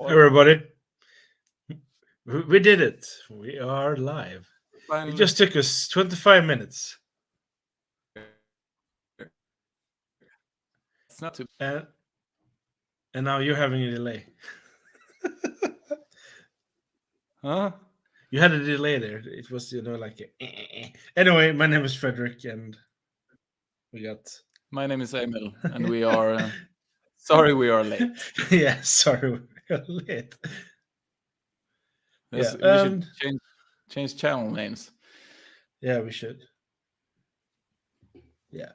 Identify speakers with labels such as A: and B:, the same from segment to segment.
A: Everybody, we did it. We are live. It just took us 25 minutes.
B: It's not too
A: And now you're having a delay.
B: Huh?
A: You had a delay there. It was, like Anyway, my name is Fredrik, and we got.
B: My name is Emil, and we are sorry we are late.
A: Yeah, sorry, we're late.
B: Yes,
A: Yeah,
B: we should change channel names.
A: Yeah, we should. Yeah.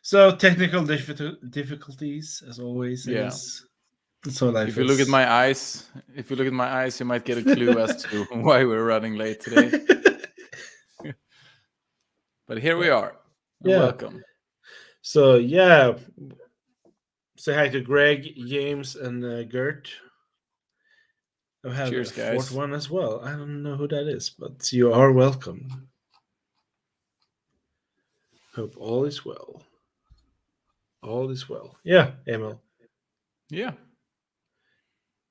A: So technical difficulties, as always.
B: Yeah.
A: That's all life
B: If you look at
A: is.
B: my eyes, you might get a clue as to why we're running late today. But here we are.
A: Yeah.
B: Welcome.
A: So yeah, say hi to Greg, James, and Gert. I have
B: Cheers,
A: a fourth
B: guys.
A: one as well. I don't know who that is, but you are welcome. Hope all is well. All is well. Yeah, Emil.
B: Yeah,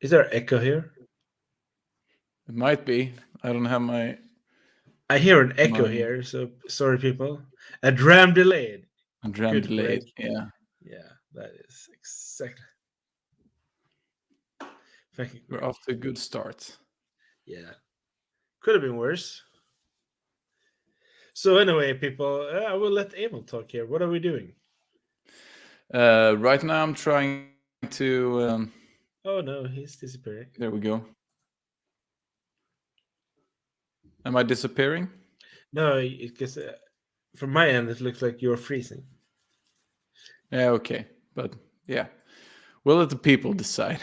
A: Is there echo here?
B: it might be. I don't have my.
A: I hear an echo
B: My-
A: here, so sorry, people. A Dram delayed.
B: Dram
A: Good
B: delayed.
A: break.
B: Yeah.
A: Yeah, that is exactly. Thank you.
B: We're off to a good start.
A: Yeah, could have been worse. So anyway, people, I will let Emil talk here. What are we doing?
B: Right now, I'm trying to.
A: Oh no, he's disappearing.
B: There we go. Am I disappearing?
A: No, because from my end, it looks like you're freezing.
B: Yeah, okay. But yeah, we'll let the people decide.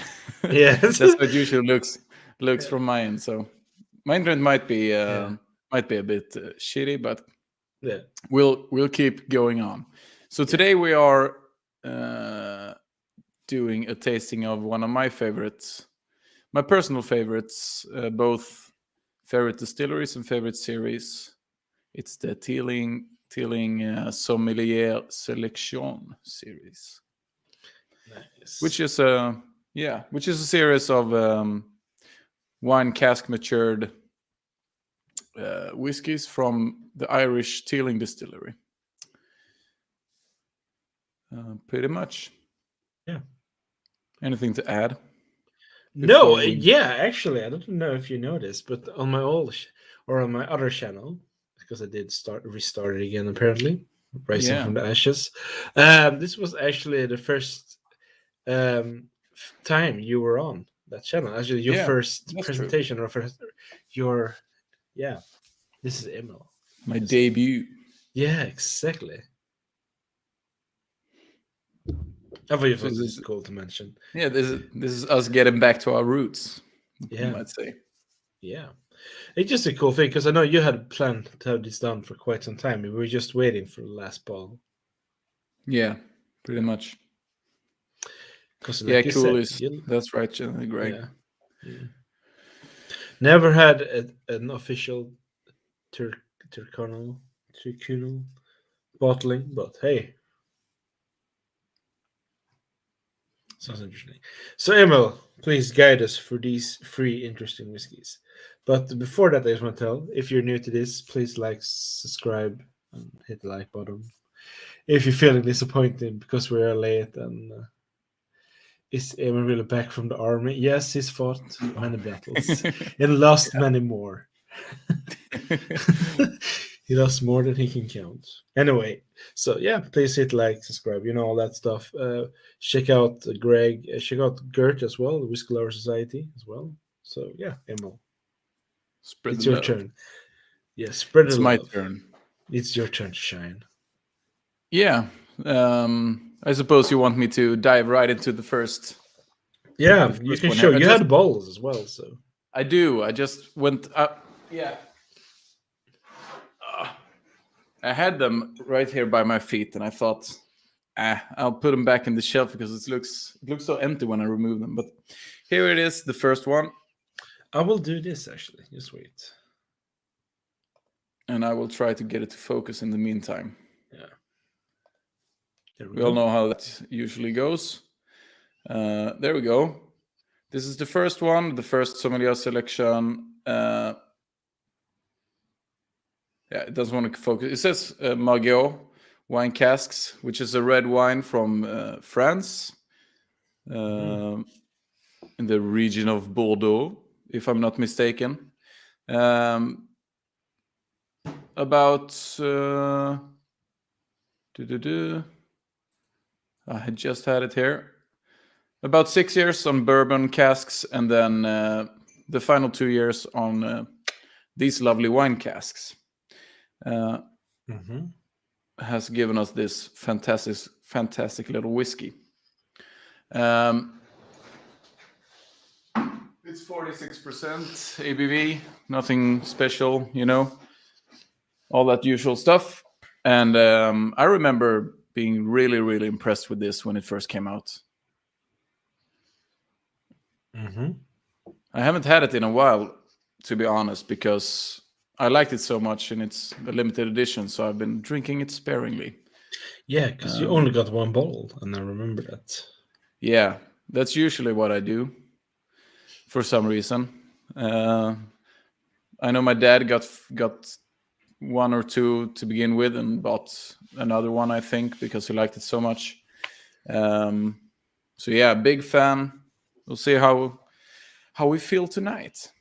A: Yeah,
B: that's what it usually looks from my end. So my internet might be a bit shitty, but
A: yeah,
B: we'll keep going on. So today we are doing a tasting of one of my favorites, my personal favorites, both favorite distilleries and favorite series. It's the Teeling Sommelier Selection series,
A: nice.
B: which is a series of wine cask matured whiskies from the Irish Teeling distillery. Pretty much.
A: Yeah.
B: Anything to add?
A: No, yeah, actually, I don't know if you noticed, but on my on my other channel, because I did restart it again, apparently, rising from the ashes. This was actually the first time you were on that channel. Actually, your first presentation or this is Emil.
B: My debut.
A: Yeah, exactly. I thought this is cool to mention.
B: Yeah, this is us getting back to our roots.
A: Yeah,
B: you might say.
A: Yeah, it's just a cool thing because I know you had planned to have this done for quite some time. We were just waiting for the last ball.
B: Yeah, pretty much.
A: Like
B: cool.
A: Said,
B: that's right, Greg.
A: Yeah. Never had an official Turcunal bottling, but hey. Sounds interesting. So, Emil, please guide us through these 3 interesting whiskies. But before that, I just want to tell, if you're new to this, please like, subscribe, and hit the like button. If you're feeling disappointed because we are late, and is Emil really back from the army? Yes, he's fought many battles and lost many more. He lost more than he can count. Anyway, so yeah, please hit like, subscribe, all that stuff. Check out Greg, check out Gert as well, the Whiskey Lover Society as well. So yeah, Emil, it's your turn. Yeah, spread the love.
B: It's my turn.
A: It's your turn to shine.
B: Yeah, I suppose you want me to dive right into the first.
A: Yeah, you can show. You had balls as well, so
B: I do. I just went up. Yeah. I had them right here by my feet, and I thought, I'll put them back in the shelf because it looks so empty when I remove them. But here it is, the first one.
A: I will do this actually. Just wait.
B: And I will try to get it to focus in the meantime.
A: Yeah.
B: We all know how that usually goes. There we go. This is the first one, the first sommelier selection. It doesn't want to focus. It says Margaux wine casks, which is a red wine from France, in the region of Bordeaux, if I'm not mistaken. About I had just had it here. About 6 years on bourbon casks, and then the final 2 years on these lovely wine casks. Has given us this fantastic little whiskey. It's 46% ABV, nothing special, all that usual stuff. And I remember being really, really impressed with this when it first came out. I haven't had it in a while, to be honest, because I liked it so much, and it's a limited edition, so I've been drinking it sparingly.
A: Yeah, because you only got one bottle, and I remember that.
B: Yeah, that's usually what I do for some reason. I know my dad got one or two to begin with and bought another one, I think, because he liked it so much. So yeah, big fan. We'll see how we feel tonight.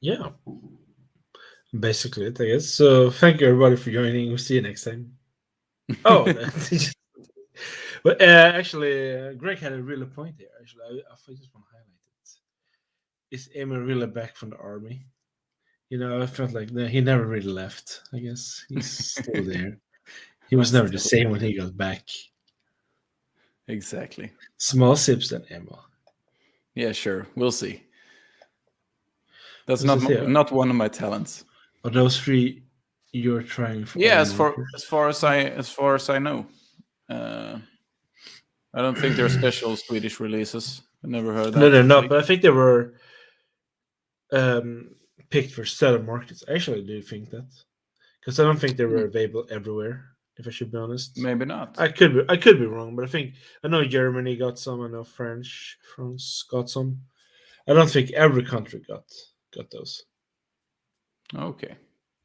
A: Yeah. Basically it, I guess. So thank you everybody for joining. We'll see you next time. Oh, but actually, Greg had a real point here. Actually, I just want to highlight it. Is Emil really back from the army? I felt like he never really left. I guess he's still there. He was never the same when he got back.
B: Exactly.
A: Small sips then, Emil.
B: Yeah, sure. We'll see. That's not one of my talents.
A: Are those three you're trying for?
B: Yeah, as far as I know. I don't think they're special Swedish releases. I never heard that.
A: No, they're not. But I think they were picked for southern markets. I actually do think that, because I don't think they were available everywhere. If I should be honest,
B: maybe not.
A: I could be wrong, but I know Germany got some. I know France got some. I don't think every country got those.
B: Okay.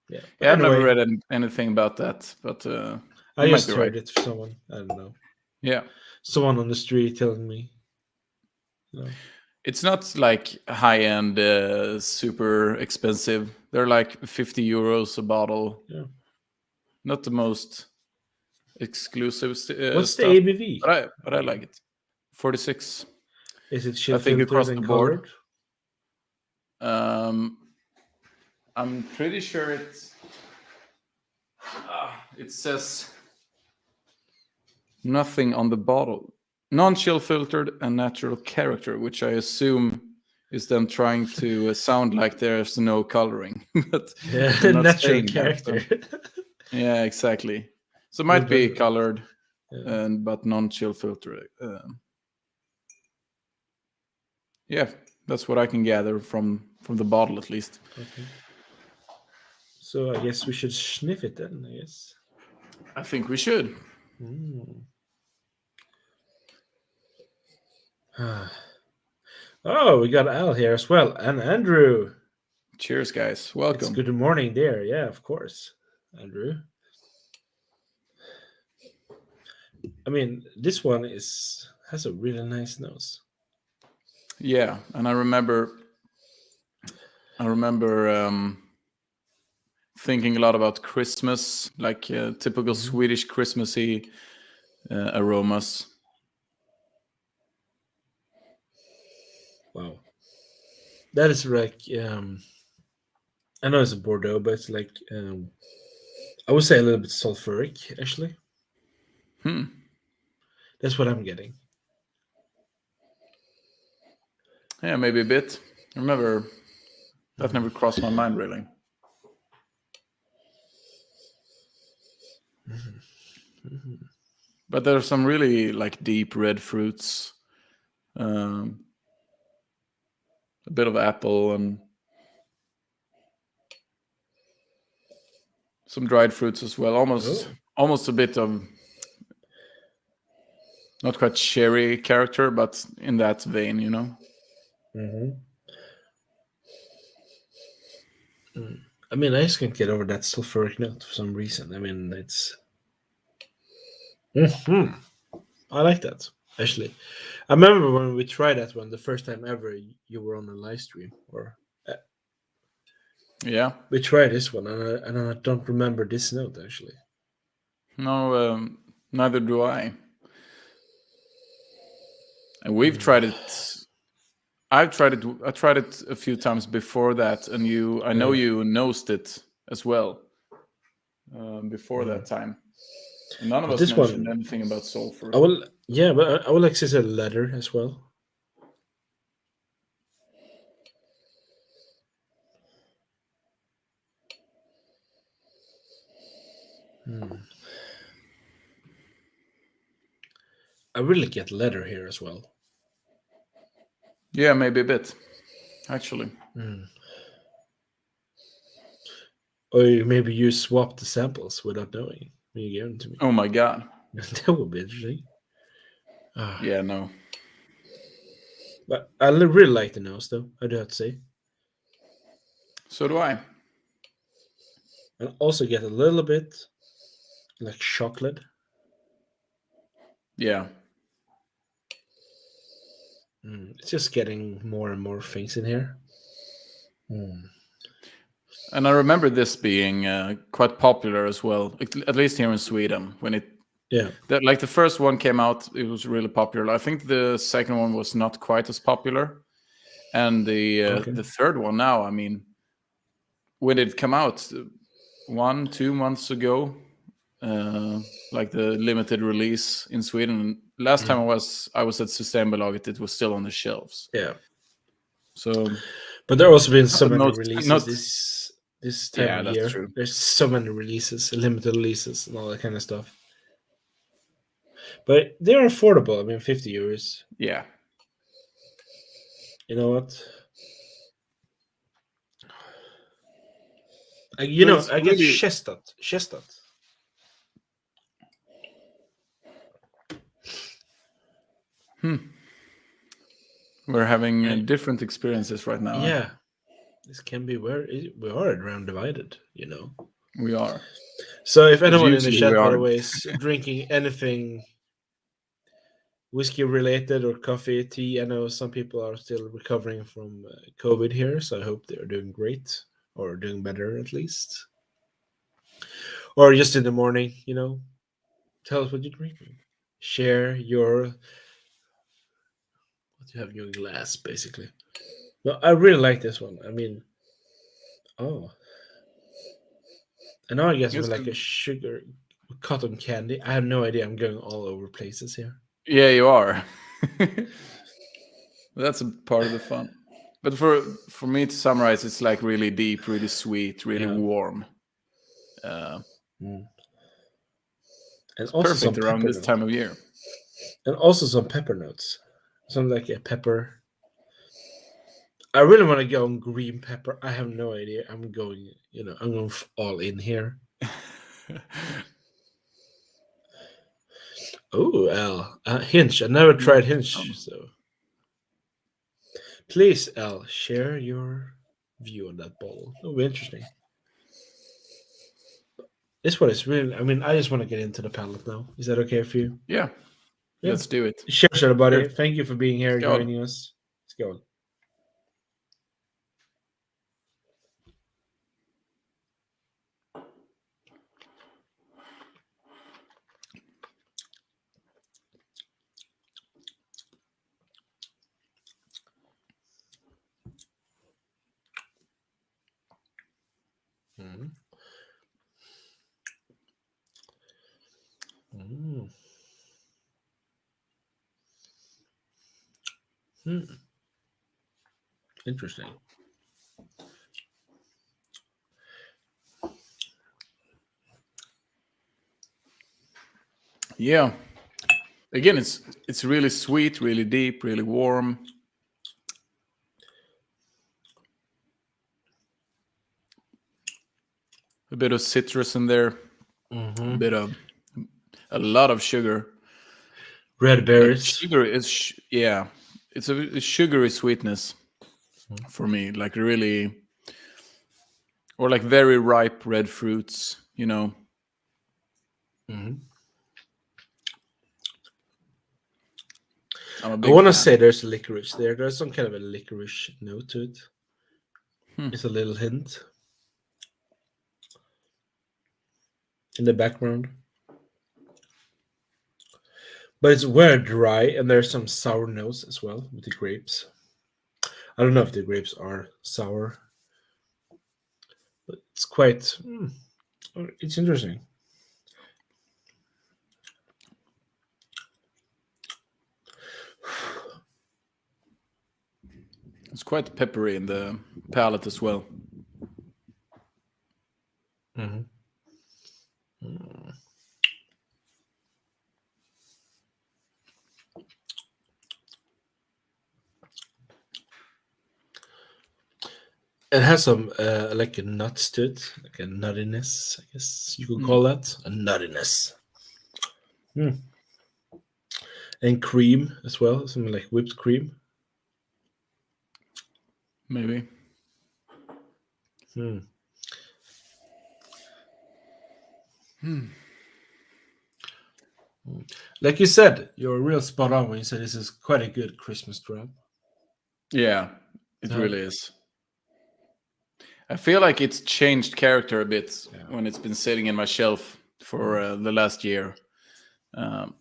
A: Yeah.
B: I've never read anything about that, but
A: I just heard it from someone. I don't know.
B: Yeah.
A: Someone on the street telling me.
B: It's not like high-end, super expensive. They're like 50 euros a bottle.
A: Yeah.
B: Not the most exclusive
A: What's
B: stuff,
A: the ABV?
B: But I like it. 46.
A: Is it chill
B: I think
A: filtered
B: across
A: and
B: the board.
A: Colored?
B: I'm pretty sure it says nothing on the bottle. Non-chill filtered and natural character, which I assume is them trying to sound like there's no coloring. But
A: natural character.
B: Yeah, exactly. So it might be colored, but non-chill filtered. Yeah, that's what I can gather from the bottle, at least.
A: Okay. So I guess we should sniff it then, I guess.
B: I think we should.
A: Oh, we got Al here as well, and Andrew.
B: Cheers, guys. Welcome.
A: It's good morning there. Yeah, of course, Andrew. I mean, this one has a really nice nose.
B: Yeah, and I remember thinking a lot about Christmas, like typical Swedish Christmassy aromas.
A: Wow, that is like I know it's a Bordeaux, but it's like I would say a little bit sulfuric, actually. That's what I'm getting.
B: Yeah, maybe a bit. I remember that never crossed my mind, really. But there's some really like deep red fruits, a bit of apple, and some dried fruits as well. Almost a bit of Not quite sherry character, but in that vein, you know.
A: Mm-hmm. I mean, I just can't get over that sulfuric note for some reason. I mean, it's. Mhm. I like that actually. I remember when we tried that one the first time ever. You were on a live stream, or
B: Yeah.
A: we tried this one, and I don't remember this note actually.
B: No, neither do I. And we've tried it. I've tried it. I tried it a few times before that, and I know
A: Yeah.
B: you nosed it as well before that time. And none of
A: But
B: us
A: this
B: mentioned
A: one,
B: anything about
A: I
B: sulfur.
A: will. Yeah, but I will access a letter as well. I really get letter here as well.
B: Yeah, maybe a bit, actually.
A: Or maybe you swap the samples without knowing when you give them to me.
B: Oh my god.
A: That would be interesting.
B: Yeah, no.
A: But I really like the nose, though. I do have to say,
B: So do I.
A: and also get a little bit like chocolate.
B: Yeah.
A: It's just getting more and more things in here.
B: And I remember this being quite popular as well, at least here in Sweden. When
A: Yeah.
B: like the first one came out, it was really popular. I think the second one was not quite as popular, and
A: Okay.
B: the third one now. I mean, when did it come out? 1-2 months ago, like the limited release in Sweden. Last time I was at Systembolaget, it was still on the shelves.
A: Yeah.
B: So,
A: But there also been so many
B: not
A: releases
B: not
A: this time
B: yeah,
A: of
B: that's
A: year.
B: true.
A: There's so many releases, limited releases, and all that kind of stuff. But they're affordable. I mean, €50.
B: Yeah.
A: You know what?
B: But it's
A: I get
B: really
A: chestnut. Chestnut.
B: we're having
A: I,
B: different experiences right now. Huh?
A: yeah, this can be where we are around divided. You know.
B: We are.
A: So if
B: As
A: anyone in the
B: usually we
A: chat, by the
B: are.
A: way, is drinking anything whiskey related or coffee, tea, I know some people are still recovering from COVID here, so I hope they are doing great or doing better at least. Or just in the morning, tell us what you're drinking. Share what you have in your glass, basically. No, I really like this one. I mean, oh, and now I guess with
B: Yes.
A: like a sugar cotton candy. I have no idea. I'm going all over places here.
B: Yeah, you are. That's a part of the fun. But for me to summarize, it's like really deep, really sweet, really
A: Yeah.
B: warm.
A: And
B: It's
A: also some
B: perfect around
A: pepper
B: this
A: notes.
B: time of year.
A: And also some pepper notes. Something like a pepper. I really want to go on green pepper. I have no idea. I'm going, I'm going all in here. Oh, L. Hinge. I never tried Hinge, so please, L, share your view on that bottle. It'll be interesting. This one is really. I mean, I just want to get into the palette now. Is that okay for you?
B: Yeah,
A: Yeah.
B: let's do it.
A: Cheers, everybody.
B: Cheers.
A: Thank you for being here,
B: Skål.
A: joining us. Let's go. Mm. Mm. Mm. Interesting.
B: Yeah. Again, it's really sweet, really deep, really warm. A bit of citrus in there.
A: Mm-hmm.
B: A bit of a lot of sugar.
A: Red
B: Like
A: berries.
B: sugary. It's a sugary sweetness for me. Like really, or like very ripe red fruits. You know.
A: Mhm.
B: I'm a
A: I
B: big
A: want to
B: fan.
A: say there's licorice there. There's some kind of a licorice note to it.
B: Hmm.
A: It's a little hint in the background. But it's very dry, and there's some sour notes as well with the grapes. I don't know if the grapes are sour, but it's quite. It's interesting.
B: It's quite peppery in the palate as well.
A: Mhm. It has some like a nuts to it, like a nuttiness, I guess you could call that a nuttiness. And cream as well, something like whipped cream.
B: Maybe.
A: Hmm. Like you said, you're real spot on when you said this is quite a good Christmas dram.
B: Yeah, it
A: Yeah.
B: really is. I feel like it's changed character a bit
A: Yeah.
B: when it's been sitting in my shelf for the last year. Um,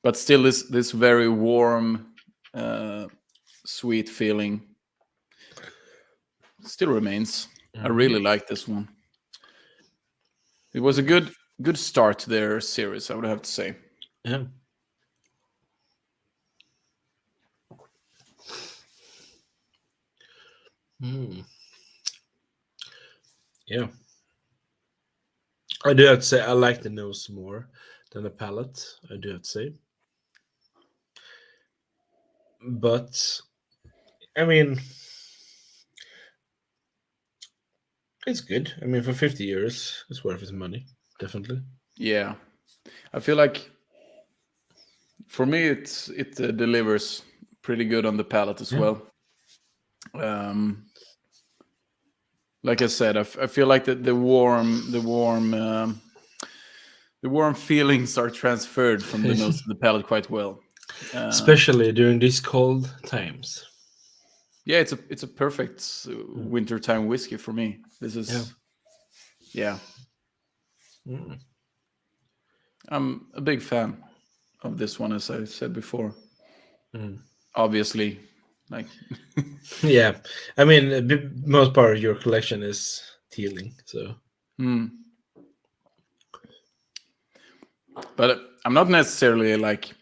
B: but still, this very warm, sweet feeling still remains. I really like this one. It was a good start to their series, I would have to say.
A: Yeah. Mm. Yeah. I do have to say I like the nose more than the palate. I do have to say, but I mean, it's good. I mean, for 50 euros, it's worth its money, definitely.
B: Yeah, I feel like for me it delivers pretty good on the palate as
A: Yeah.
B: well. Um, like I said, I feel like the warm feelings are transferred from the nose to the palate quite well. Uh,
A: Especially during these cold times.
B: yeah, it's a perfect
A: Mm.
B: wintertime whiskey for me. This
A: Yeah.
B: is yeah.
A: Mm.
B: I'm a big fan of this one, as I said before.
A: Mm.
B: Obviously, like
A: Yeah. I mean, most part of your collection is Teeling, so
B: hmm. But I'm not necessarily like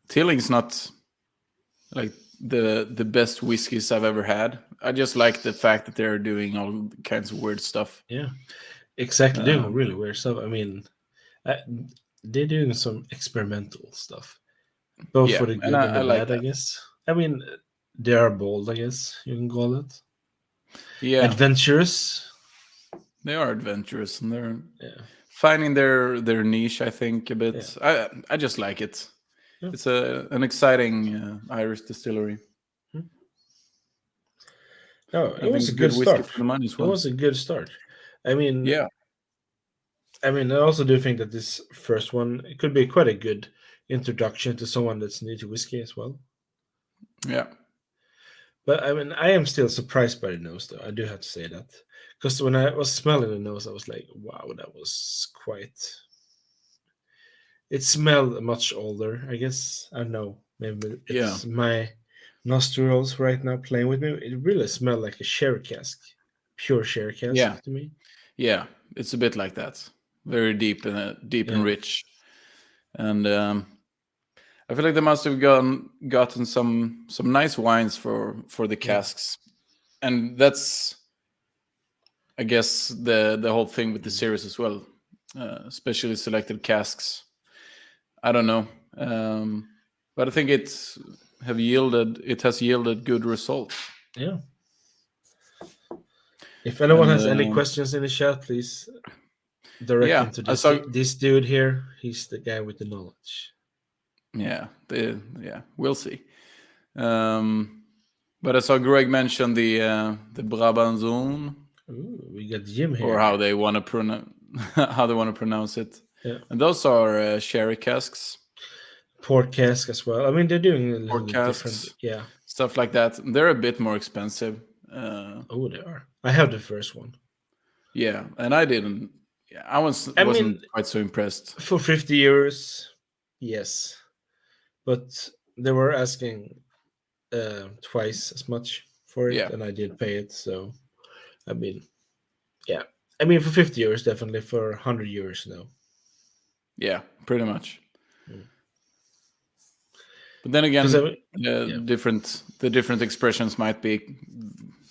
B: Teeling's not like the best whiskeys I've ever had. I just like the fact that they're doing all kinds of weird stuff.
A: yeah, exactly. Doing
B: Um,
A: really weird stuff. I mean, uh, they're doing some experimental stuff, both
B: yeah,
A: for the
B: and
A: good and the
B: I like
A: bad, I
B: that.
A: guess. I mean, they are bold, I guess you can call it.
B: Yeah,
A: Adventurous.
B: they are adventurous and they're
A: Yeah.
B: finding their niche. I think a
A: Yeah.
B: bit. I just like it.
A: Yeah.
B: It's an exciting Irish distillery.
A: Hmm. No,
B: I
A: it
B: think
A: was
B: it's
A: a
B: a
A: good
B: good whiskey
A: start.
B: for the money as
A: It
B: well.
A: was a good start. I mean,
B: Yeah,
A: I also do think that this first one it could be quite a good introduction to someone that's new to whiskey as well.
B: yeah,
A: But I mean, I am still surprised by the nose, though. I do have to say that because when I was smelling the nose, I was like, "Wow, that was quite." It smelled much older. I guess I don't know. Maybe
B: yeah,
A: it's my nostrils right now playing with me. It really smelled like a sherry cask, pure sherry
B: yeah,
A: cask to me.
B: yeah. It's a bit like that. Very deep and
A: Yeah,
B: rich. And I feel like they must have gotten some nice wines for the
A: yeah,
B: casks, and that's I guess the whole thing with the
A: mm,
B: series as well, specially selected casks. I don't know, but I think it has yielded good results.
A: yeah. If anyone
B: And
A: has any questions in the chat, please direct
B: yeah,
A: them to
B: I saw
A: this dude here. He's the guy with the knowledge.
B: We'll see. But I saw Greg mention the Brabanzon,
A: We got Jim here.
B: or how they want to pronounce it.
A: Yeah.
B: And those are sherry casks,
A: Port cask as well. I mean, they're doing a little
B: port
A: bit
B: casks,
A: different. Yeah.
B: stuff like that. They're a bit more expensive.
A: Oh, they are. I have the first one.
B: Yeah, and I didn't. Yeah, I wasn't
A: mean,
B: quite so impressed.
A: For 50 euros, yes. But they were asking twice as much for it,
B: Yeah.
A: and I did pay it. So, I mean, yeah. I mean, for 50 euros, definitely. For 100 euros, no.
B: Yeah, pretty much.
A: Mm.
B: But then again,
A: yeah.
B: the different expressions might be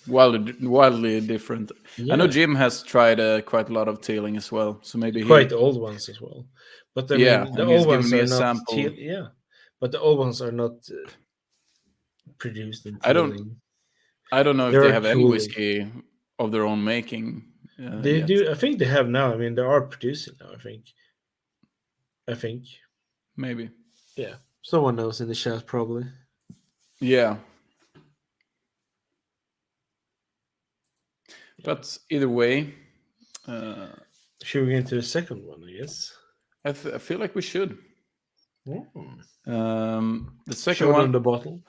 B: wildly different.
A: Yeah.
B: I know Jim has tried quite a lot of Teeling as well, so maybe
A: quite old ones as well. But I mean, the
B: and he's
A: old
B: given
A: ones
B: me
A: are
B: a
A: not
B: sample.
A: but the old ones are not produced in
B: I
A: Teeling.
B: don't know if
A: They're
B: they have any
A: cooling.
B: whiskey of their own making.
A: They
B: yet.
A: do. I think they have now. I mean, they are producing now. I think.
B: Maybe.
A: Yeah. Someone knows in the chat probably.
B: Yeah. But either way,
A: should we get into the second one? I guess.
B: I feel like we should.
A: The
B: second
A: Show
B: one
A: them the bottle.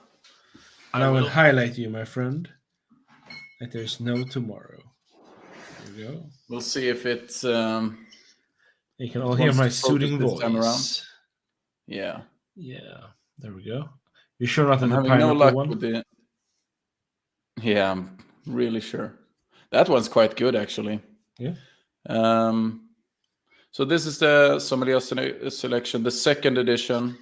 A: And I will highlight you, my friend, that there is no tomorrow. There we go.
B: We'll see if it's.
A: You can all hear my soothing voice.
B: Yeah.
A: Yeah. There we go. You sure not
B: I'm
A: the
B: having
A: pineapple
B: no luck
A: one?
B: with the. Yeah, I'm really sure. That one's quite good, actually.
A: Yeah.
B: So this is the Sommelier selection, the second edition,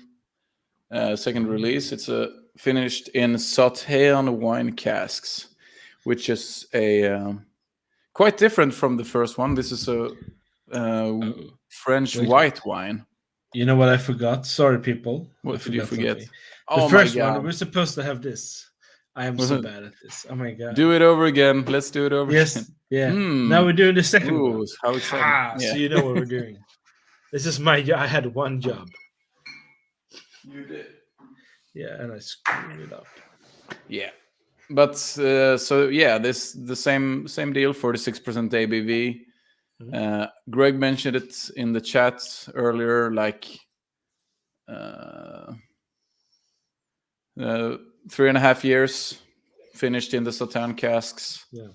B: second release. It's finished in Sauternes wine casks, which is a quite different from the first one. This is a French white wine.
A: You know what I forgot? Sorry, people.
B: What did you forget?
A: The first one, we're supposed to have this. I am so bad at this. Oh my god.
B: Do it over again. Let's do it over again.
A: Yeah. Now we're doing the second one.
B: How exciting.
A: So you know what we're doing. This is my job. I had one job.
B: You did.
A: Yeah, and I screwed it up.
B: Yeah. But this the same deal, 46% ABV. Greg mentioned it in the chat earlier, like 3.5 years finished in the Sauternes casks.
A: Yeah.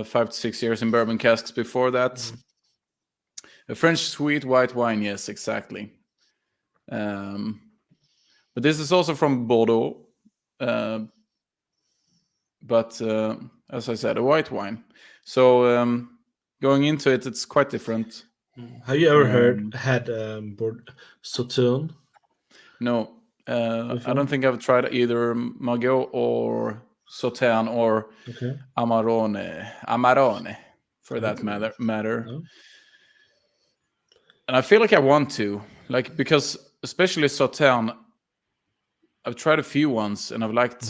B: 5 to 6 years in bourbon casks before that. A French sweet white wine, yes, exactly. But this is also from Bordeaux. But as I said, a white wine. So going into it, it's quite different.
A: Have you ever had Sauternes?
B: No. I don't think I've tried either Margaux or Sauternes or Amarone for that matter.
A: No?
B: And I feel like I want to, because especially Sauternes, I've tried a few ones and I've liked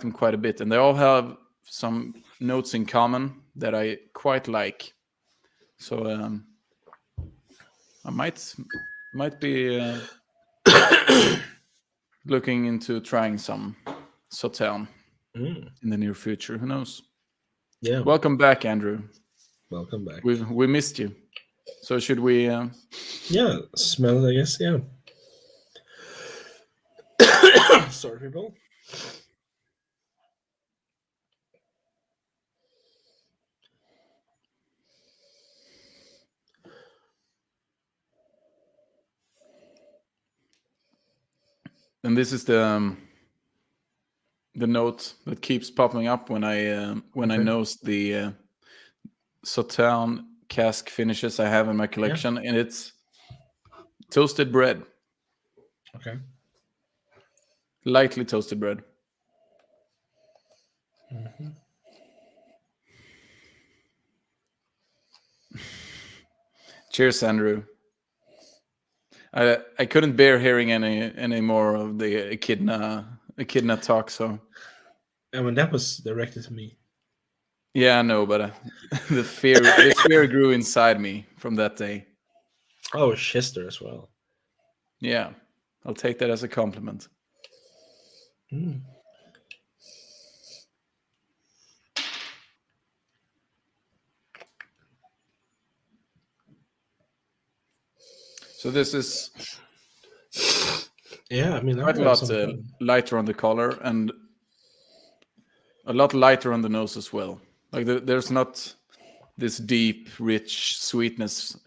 B: them quite a bit, and they all have some notes in common that I quite like. So I might be looking into trying some Sauternes in the near future. Who knows?
A: Yeah.
B: Welcome back, Andrew.
A: Welcome back.
B: We missed you. So should we?
A: Yeah, smell it, I guess. Yeah. Sorry, people.
B: And this is the note that keeps popping up when I nose the Sauternes cask finishes I have in my collection, and it's toasted bread.
A: Okay.
B: Lightly toasted bread. Cheers, Andrew. I couldn't bear hearing any more of the echidna talk. So,
A: I mean, that was directed to me.
B: Yeah, I know, but the fear grew inside me from that day.
A: Oh, Chester as well.
B: Yeah, I'll take that as a compliment.
A: Mm.
B: So this is
A: Yeah, I mean, I'm
B: quite a
A: having
B: lot
A: some fun.
B: lighter on the collar and a lot lighter on the nose as well. Like there's not this deep, rich sweetness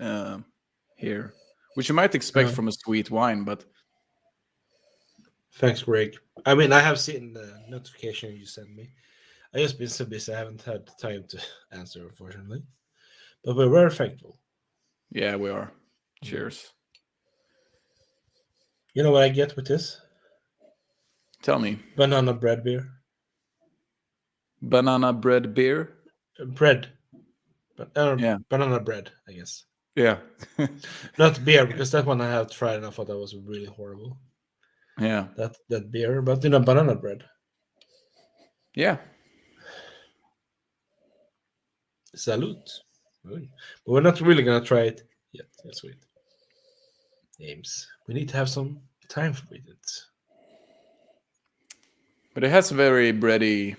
B: here, which you might expect from a sweet wine, but
A: Thanks, Greg. I mean, I have seen the notification you sent me. I just been so busy, I haven't had time to answer, unfortunately. But we're very thankful.
B: yeah, we are. Cheers.
A: You know what I get with this?
B: Tell me.
A: Banana bread beer.
B: Banana bread beer?
A: Bread.
B: Yeah.
A: Banana bread, I guess.
B: Yeah.
A: Not beer, because that one I have tried and I thought that was really horrible.
B: Yeah.
A: That beer, but banana bread.
B: Yeah.
A: Salute. But we're not really gonna try it yet. That's sweet. James, we need to have some time for it.
B: But it has a very bready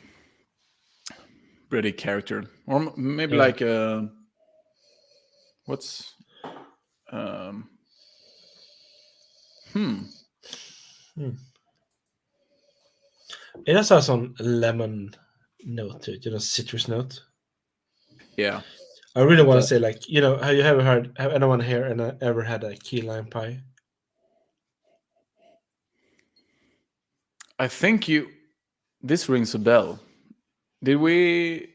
B: character. Or maybe
A: Yeah.
B: like a what's
A: It also has some lemon note to it, citrus note.
B: yeah.
A: I really want
B: But,
A: to say, like, have you have anyone here and ever had a key lime pie?
B: I think this rings a bell. Did we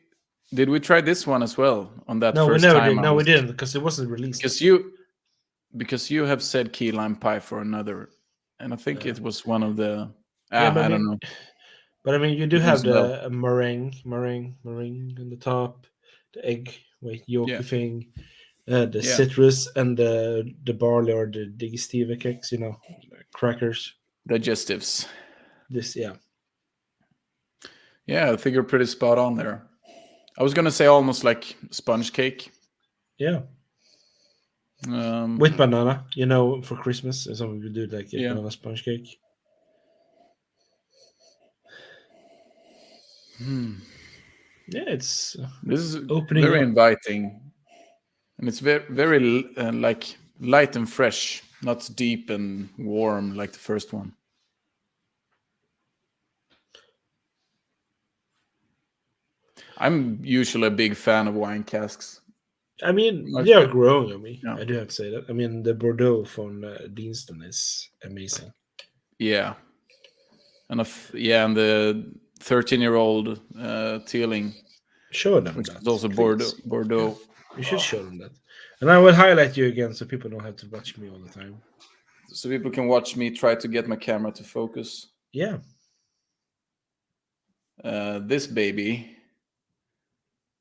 B: try this one as well on that
A: No, we
B: first
A: never
B: time?
A: did. No, we didn't because it wasn't released.
B: Because you have said key lime pie for another, and I think it was one of the.
A: But
B: I don't know.
A: But I mean, you do
B: It
A: have
B: rings a bell.
A: the meringue on the top, the egg white yolky
B: Yeah.
A: thing, the
B: Yeah.
A: citrus, and the barley or the digestive cakes, crackers.
B: Digestives.
A: This, yeah.
B: Yeah, I think you're pretty spot on there. I was gonna say almost like sponge cake.
A: Yeah.
B: Um,
A: With banana, for Christmas, some people do like a
B: Yeah.
A: banana sponge cake. Yeah, it's
B: This is
A: opening
B: very
A: up.
B: inviting, and it's very like light and fresh, not deep and warm like the first one. I'm usually a big fan of wine casks.
A: I mean,
B: My
A: they are
B: fa-
A: growing on me.
B: Yeah.
A: I do have to say that. I mean, the Bordeaux from Deanston is amazing.
B: Yeah, and and the 13-year-old Teeling,
A: Show them
B: which
A: that,
B: is also
A: please.
B: Bordeaux.
A: You should show them that. And I will highlight you again so people don't have to watch me all the time.
B: So people can watch me try to get my camera to focus.
A: Yeah.
B: This baby,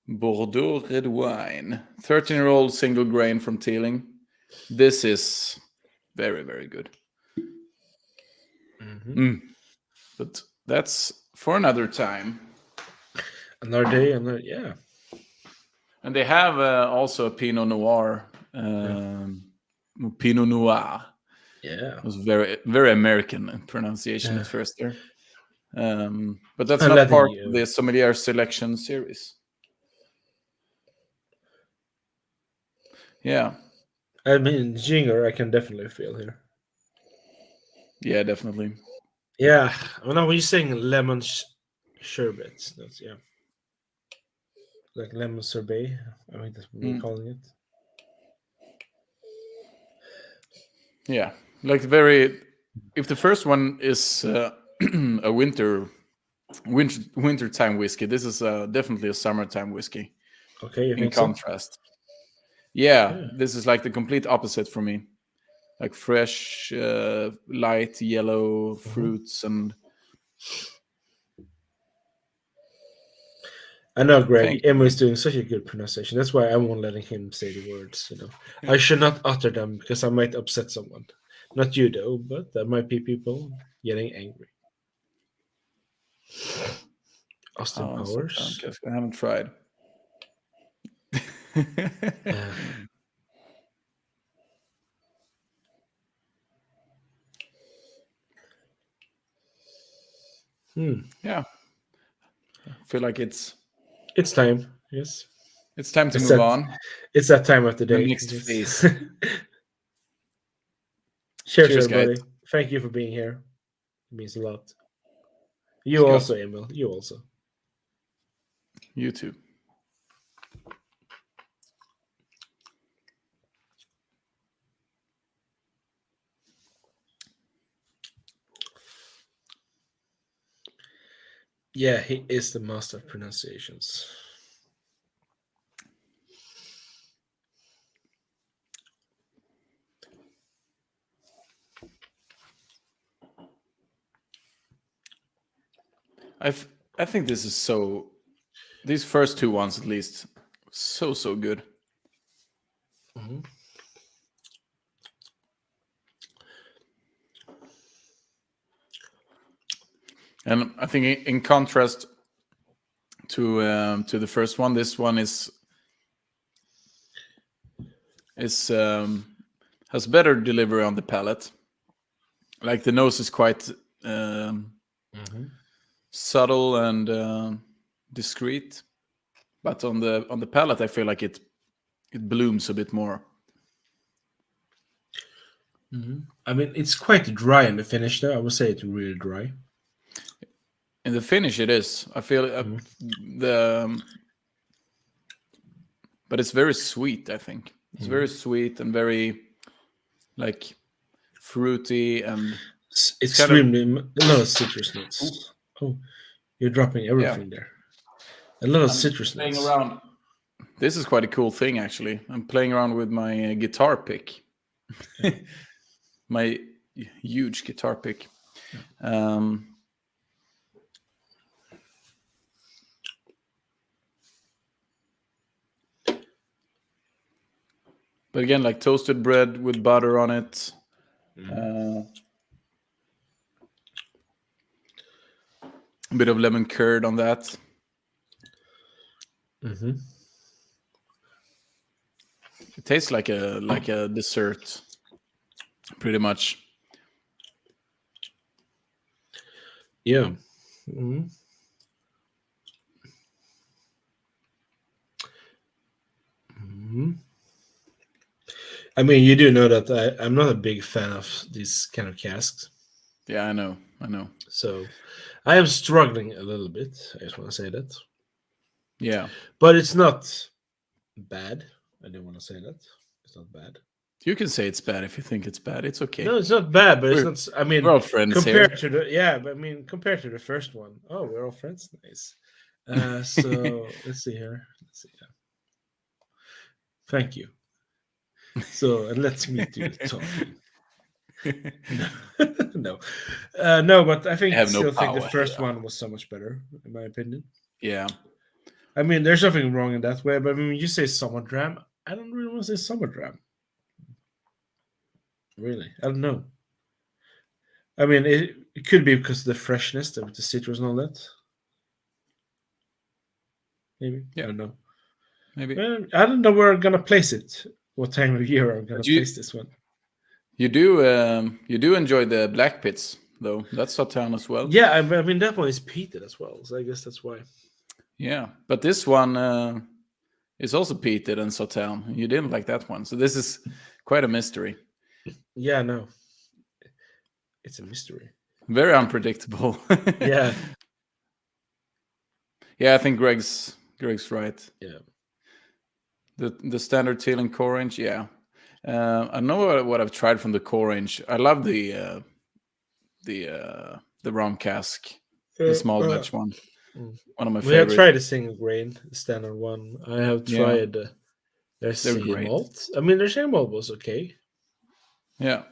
B: Bordeaux red wine, 13-year-old single grain from Teeling. This is very, very good. But that's for another time.
A: Another day, yeah.
B: And they have also a Pinot Noir. Pinot Noir.
A: Yeah.
B: It was very, very American pronunciation at first there. But that's
A: I'm
B: not
A: letting
B: part
A: you.
B: of the Sommelier selection series. Yeah.
A: I mean, ginger, I can definitely feel here.
B: Yeah, definitely.
A: Yeah. When you're saying lemon sherbet, that's, yeah. Like lemon sorbet, I think that's what we're calling it.
B: Yeah. Like if the first one is a wintertime whiskey, this is definitely a summertime whiskey.
A: Okay, you
B: in
A: think
B: contrast.
A: So?
B: Yeah, this is like the complete opposite for me. Like fresh, light yellow fruits and.
A: I know, Greg.
B: Thank
A: Emil
B: you.
A: is doing such a good pronunciation. That's why I won't letting him say the words. I should not utter them because I might upset someone. Not you though, but there might be people getting angry. Austin Powers.
B: I haven't tried. Yeah, I feel like it's
A: time. Yes,
B: time to
A: it's
B: move
A: that.
B: on.
A: It's that time of the
B: The
A: day. I
B: next
A: guess.
B: phase.
A: Cheers,
B: Cheers, guys.
A: everybody. Thank you for being here. It means a lot. You
B: Skål.
A: also, Emil. You also.
B: You too.
A: Yeah, he is the master of pronunciations.
B: I think this is so. These first two ones, at least, so good.
A: Mhm.
B: And I think in contrast to the first one, this one has better delivery on the palate. Like the nose is quite subtle and discreet, but on the palate, I feel like it blooms a bit more.
A: I mean, it's quite dry in the finish, though. I would say it's really dry.
B: In the finish, it is. I feel but it's very sweet. I think it's very sweet and very like fruity and
A: It's
B: kind of
A: extremely a lot of citrus notes. Oh, you're dropping everything there. A lot of
B: I'm
A: citrus
B: playing
A: notes.
B: around. This is quite a cool thing, actually. I'm playing around with my guitar pick, my huge guitar pick. But again, like toasted bread with butter on it. A bit of lemon curd on that. It tastes like a dessert, pretty much.
A: Yeah. I mean, you do know that I'm not a big fan of these kind of casks.
B: Yeah, I know.
A: So I am struggling a little bit. I just want to say that.
B: Yeah.
A: But it's not bad. I don't want to say that. It's not bad.
B: You can say it's bad if you think it's bad. It's okay.
A: No, it's not bad, but it's not. I mean,
B: we're all friends
A: compared
B: here.
A: to but I mean, compared to the first one. Oh, we're all friends. Nice. So let's see here. Let's see. Thank you. So let's me do the talking. No, no, but I think still think the first one was so much better, in my opinion.
B: Yeah.
A: I mean, there's nothing wrong in that way, but I mean, you say summer dram. I don't really want to say summer dram. Really, I don't know. I mean, it could be because of the freshness, with the citrus and all that. Maybe.
B: Yeah.
A: I don't know.
B: Maybe.
A: I don't know where I'm gonna place it. What time of year I'm gonna place this one?
B: You do enjoy the black pits though. That's Sauternes as well.
A: Yeah, I mean that one is peated as well, so I guess that's why.
B: Yeah, but this one is also peated and Sauternes. You didn't like that one, so this is quite a mystery.
A: Yeah, no, it's a mystery.
B: Very unpredictable.
A: Yeah.
B: Yeah, I think Greg's right.
A: Yeah.
B: The standard Teeling core range, yeah. I know what I've tried from the core range. I love the rum cask, the small batch one. One of my favorites.
A: We have tried the single grain, the standard one. I have tried their single malt. I mean, their single malt was okay.
B: Yeah.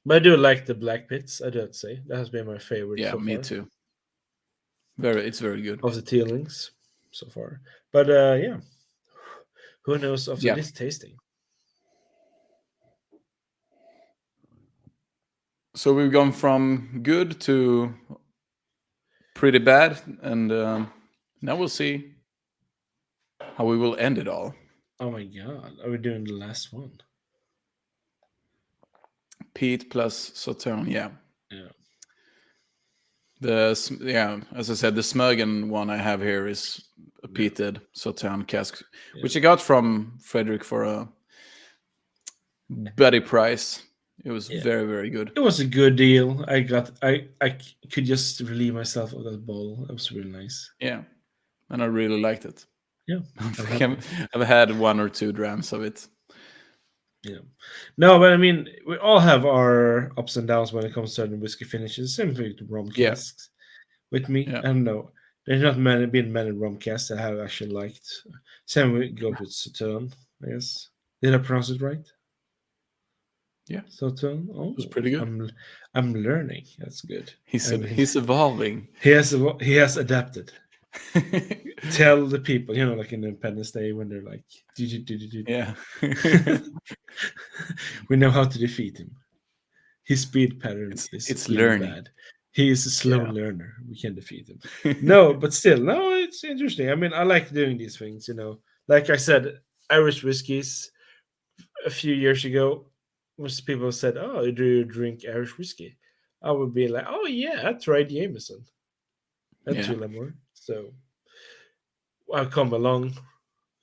A: But I do like the black pits, I do have to say. That has been my favorite so far.
B: Yeah, me too. It's very good.
A: Of the Teelings so far. But yeah. Who knows after this tasting?
B: So we've gone from good to pretty bad, and now we'll see how we will end it all.
A: Oh my god, are we doing the last one?
B: Peat plus Sauternes, yeah.
A: Yeah.
B: As I said, the Smögen one I have here is a peated Sauternes cask,
A: Yeah.
B: which I got from Fredrik for a buddy price. It was
A: Yeah.
B: very, very good.
A: It was a good deal. I could just relieve myself of that bowl. It was really nice.
B: Yeah, and I really liked it.
A: Yeah,
B: I
A: I'm
B: think
A: happy.
B: I've had 1 or 2 drams of it.
A: Yeah. No, but I mean, we all have our ups and downs when it comes to certain whiskey finishes. Same thing with rum
B: Yeah,
A: casks. With me,
B: yeah,
A: I don't know. There's not been many rum casks that I have actually liked. Same goes with Sauterne, I guess. Did I pronounce it right?
B: yeah.
A: Sauterne.
B: It was
A: Oh,
B: pretty good.
A: I'm learning. That's good.
B: He's
A: I mean,
B: he's evolving.
A: he has adapted. Tell the people, like in Independence Day when they're like,
B: Yeah.
A: we know how to defeat him. His speed pattern is
B: It's
A: really
B: learning.
A: bad. He is a slow
B: Yeah.
A: learner. We can defeat him. No, but still, no, it's interesting. I mean, I like doing these things, Like I said, Irish whiskies a few years ago, most people said, "Oh, do you drink Irish whiskey?" I would be like, "Oh yeah, I tried Jameson and
B: Yeah.
A: Tullamore." So I've come along.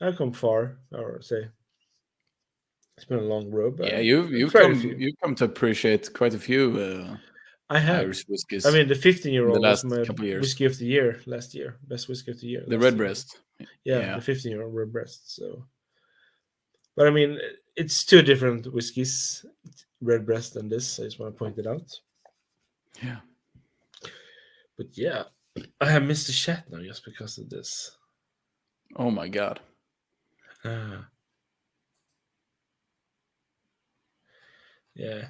A: I've come far, or say it's been a long road, but
B: Yeah,
A: I've
B: you've
A: tried a
B: come
A: few.
B: you've come to appreciate quite a few
A: I have.
B: Irish
A: I
B: whiskies
A: mean, the 15-year
B: in the
A: old was
B: last
A: my
B: couple of years.
A: whiskey of the year last year. Best whiskey of the year
B: The
A: last year.
B: Redbreast.
A: Yeah,
B: Yeah.
A: the 15-year-old Redbreast. So, but I mean, it's two different whiskeys, Redbreast and this. I just want to point it out.
B: Yeah.
A: But yeah, I have missed the chat now just because of this.
B: Oh my god.
A: Ah, yeah.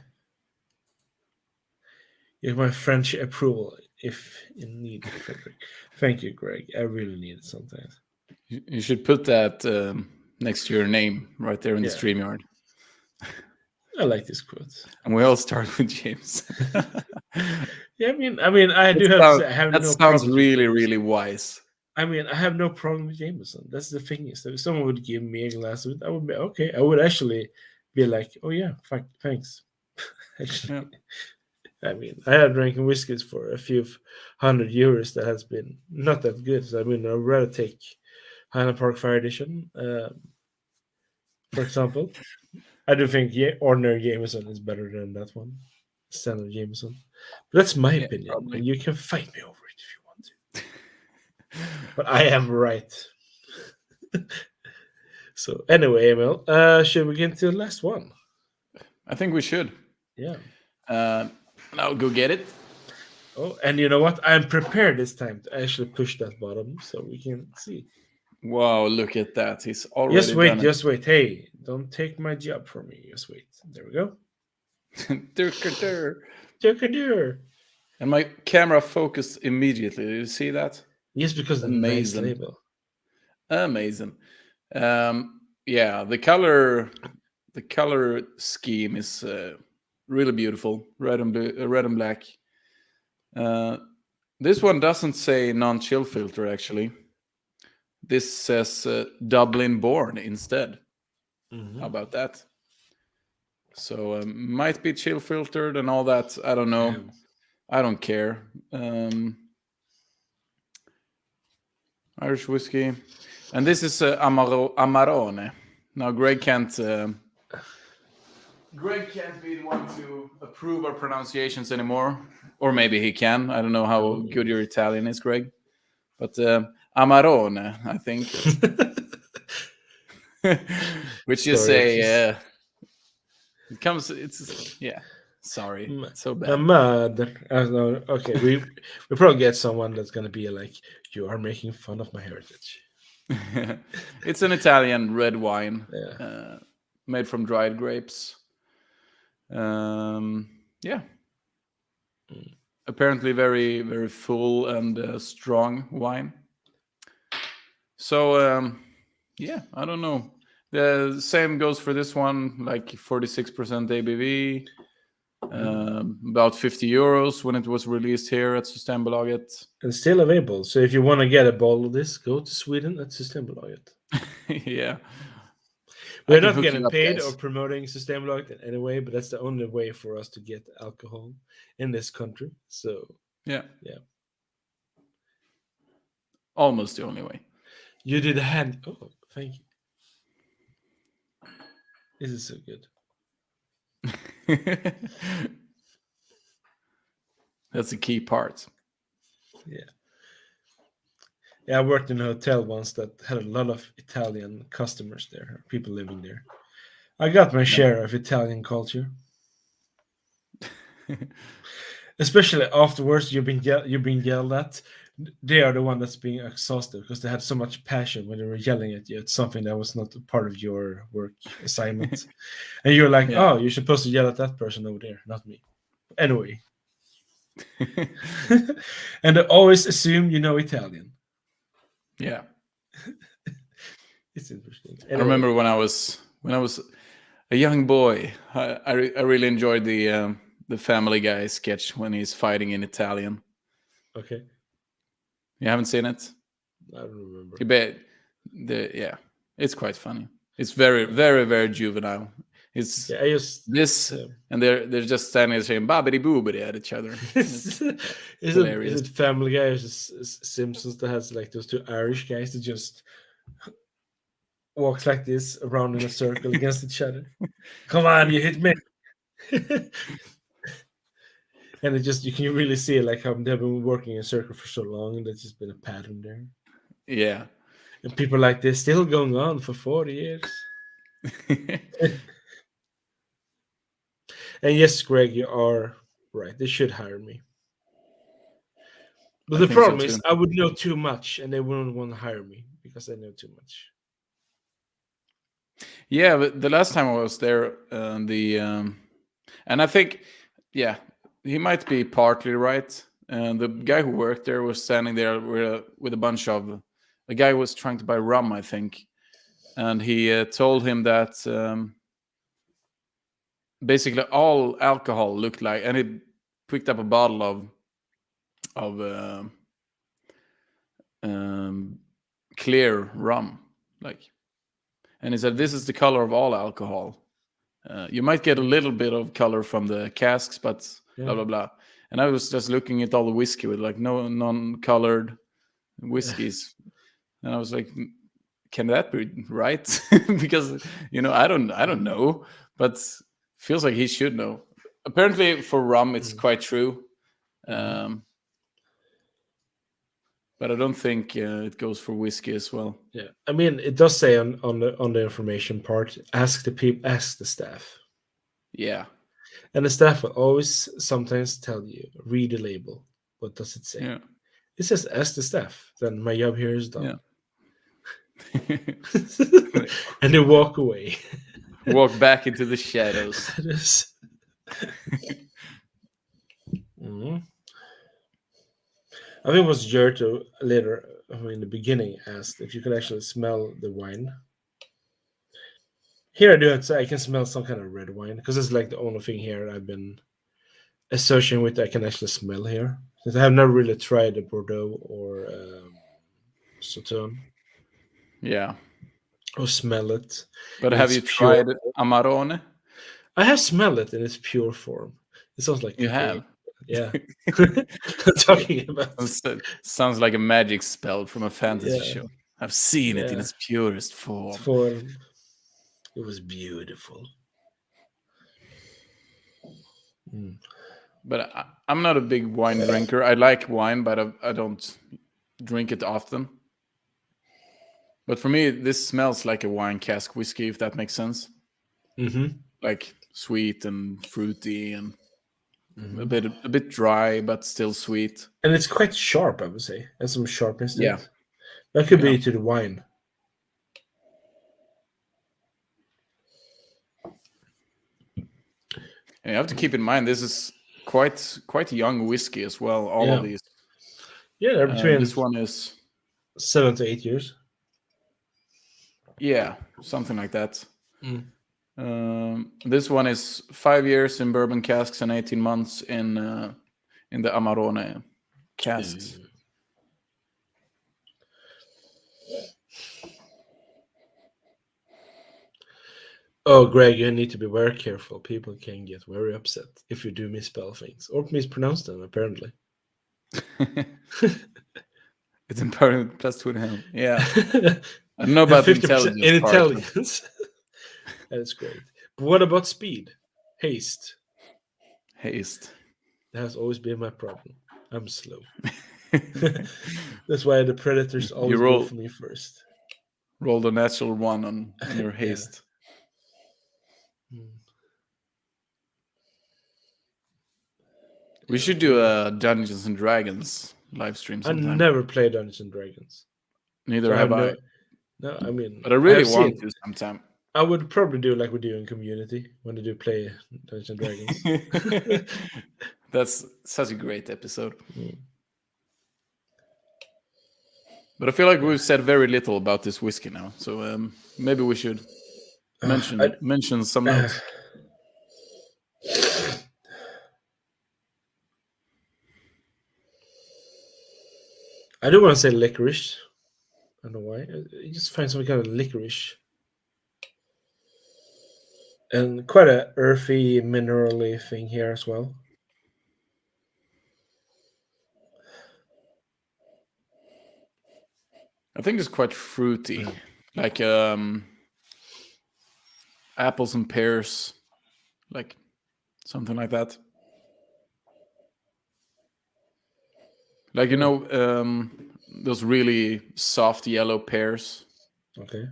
A: You have my French approval if in need, Frederick. Thank you, Greg. I really need it sometimes.
B: You should put that next to your name right there in the
A: Yeah.
B: StreamYard.
A: I like this quote.
B: And we all start with James.
A: Yeah, I mean, I do have to say I have
B: That
A: no
B: sounds
A: problems with
B: really,
A: Jameson.
B: really wise.
A: I mean, I have no problem with Jameson. That's the thing is, if someone would give me a glass of it, I would be okay. I would actually be like, oh yeah, thanks. Actually,
B: Yeah.
A: I mean, I have drinking whiskeys for a few €100 that has been not that good. So I mean, I'd rather take Highland Park Fire Edition, for example. I do think ordinary Jameson is better than that one, standard Jameson. But that's my
B: Yeah,
A: opinion,
B: probably.
A: and you can fight me over it if you want to. But I am right. So anyway, Emil, should we get into the last one?
B: I think we should.
A: Yeah.
B: I'll go get it.
A: Oh, and you know what? I'm prepared this time to actually push that bottom so we can see.
B: Wow, look at that. He's already
A: Just wait,
B: done it.
A: just wait. Hey, don't take my job from me. Just wait. There we go. Durkadur.
B: And my camera focused immediately. Did you see that?
A: Yes, because of the nice label.
B: Amazing. Yeah, the color scheme is really beautiful. Red and black. This one doesn't say non-chill filter actually. This says Dublin born instead.
A: Mm-hmm.
B: How about that? So might be chill filtered and all that. I don't know.
A: Yeah.
B: I don't care. Irish whiskey, and this is Amarone. Now Greg can't. Greg can't be the one to approve our pronunciations anymore, or maybe he can. I don't know how good your Italian is, Greg. But Amarone, I think, which is a. It comes. It's yeah. Sorry, it's so bad.
A: Okay, we probably get someone that's gonna be like, "You are making fun of my heritage."
B: It's an Italian red wine,
A: Yeah.
B: made from dried grapes. Yeah. Apparently, very very full and strong wine. So yeah, I don't know. The same goes for this one, like 46% ABV. About €50 when it was released here at Systembolaget.
A: And still available. So if you want to get a bottle of this, go to Sweden at Systembolaget.
B: Yeah.
A: We're not getting paid or promoting Systembolaget in any way, but that's the only way for us to get alcohol in this country. So
B: yeah. almost the only way.
A: You did a hand. Oh, thank you. This is so good.
B: That's the key part.
A: Yeah. Yeah, I worked in a hotel once that had a lot of Italian customers there, people living there. I got my share of Italian culture. Especially afterwards, you've been yelled at. They are the one that's being exhausted because they had so much passion when they were yelling at you. It's something that was not a part of your work assignment, and you're like,
B: Yeah.
A: "Oh, you're supposed to yell at that person over there, not me." Anyway, and they always assume you know Italian.
B: Yeah.
A: It's interesting.
B: I
A: Anyway,
B: remember when I was a young boy. I really enjoyed the Family Guy sketch when he's fighting in Italian.
A: okay,
B: You haven't seen it?
A: I don't remember.
B: You bet. Yeah, it's quite funny. It's very, very, very juvenile. It's
A: Yeah, I just
B: this, and they're just standing there saying "babbity boobity" at each other. It's hilarious.
A: is it Family Guy or is it Simpsons that has like those two Irish guys that just walks like this around in a circle against each other? Come on, you hit me! And it just you can really see like how they've been working in a circle for so long, and there's just been a pattern there.
B: Yeah.
A: And people like this still going on for 40 years. And yes, Greg, you are right. They should hire me. But
B: I
A: the
B: think so
A: problem is
B: too.
A: I would know too much and they wouldn't want to hire me because I know too much.
B: Yeah, but the last time I was there, and I think, yeah, he might be partly right. And the guy who worked there was standing there with a bunch of. A guy was trying to buy rum, I think, and he told him that basically all alcohol looked like, and he picked up a bottle of clear rum, like, and he said, "This is the color of all alcohol. You might get a little bit of color from the casks, but blah blah blah." And I was just looking at all the whiskey with like no non-colored whiskeys, and I was like, "Can that be right?" Because I don't know, but feels like he should know. Apparently, for rum, it's quite true. But I don't think it goes for whiskey as well.
A: Yeah, I mean, it does say on the information part, ask the staff.
B: Yeah,
A: And the staff will always sometimes tell you, read the label. What does it say?
B: yeah,
A: It says ask the staff. Then my job here is done.
B: yeah.
A: And they walk away.
B: Walk back into the shadows.
A: Mhm. I think it was Jerto later, who in the beginning asked if you could actually smell the wine. Here I do it, so I can smell some kind of red wine because it's like the only thing here I've been associating with that I can actually smell here. Since I have never really tried the Bordeaux or Sauternes
B: Yeah.
A: or smell it.
B: But
A: in
B: have
A: its
B: you
A: pure
B: tried Amarone?
A: I have smelled it in its pure form. It sounds like
B: You
A: cocaine.
B: have?
A: Yeah. I'm talking about.
B: Sounds like a magic spell from a fantasy
A: Yeah.
B: show. I've seen it in
A: Yeah.
B: its purest form.
A: Form. It was beautiful. Mm.
B: But I'm not a big wine drinker. I like wine, but I don't drink it often. But for me, this smells like a wine cask whiskey, if that makes sense.
A: Mm-hmm.
B: Like sweet and fruity and
A: Mm-hmm.
B: a bit dry, but still sweet.
A: And it's quite sharp, I would say. Has some sharpness to
B: Yeah.
A: it. That could
B: Yeah.
A: be to the wine.
B: And you have to keep in mind this is quite a young whiskey as well. All of these.
A: Yeah, they're between
B: This one is
A: 7 to 8 years.
B: yeah, something like that.
A: Mm.
B: This one is 5 years in bourbon casks and 18 months in the Amarone casks.
A: Oh, Greg, you need to be very careful. People can get very upset if you do misspell things or mispronounce them, apparently.
B: It's empowerment plus 2.5. Yeah. I don't know
A: And
B: about the
A: 50%
B: intelligence
A: in
B: part. But
A: intelligence. That's great. But what about speed? Haste.
B: haste.
A: That has always been my problem. I'm slow. That's why the predators
B: You
A: always go for me first.
B: roll the natural one on your haste. We should do a Dungeons and Dragons live stream
A: I
B: sometime.
A: never played Dungeons and Dragons.
B: Neither
A: So I
B: have
A: have
B: I.
A: no, I mean,
B: But I
A: I
B: really
A: have
B: want
A: seen.
B: to sometime.
A: I would probably do like we do in Community when they do play Dungeons and Dragons.
B: That's such a great episode.
A: Mm.
B: But I feel like we've said very little about this whiskey now, so maybe we should mention some notes.
A: I do want to say licorice. I don't know why. You just find some kind of licorice. And quite a earthy, minerally thing here as well.
B: I think it's quite fruity, like apples and pears, like something like that. Like those really soft yellow pears.
A: Okay.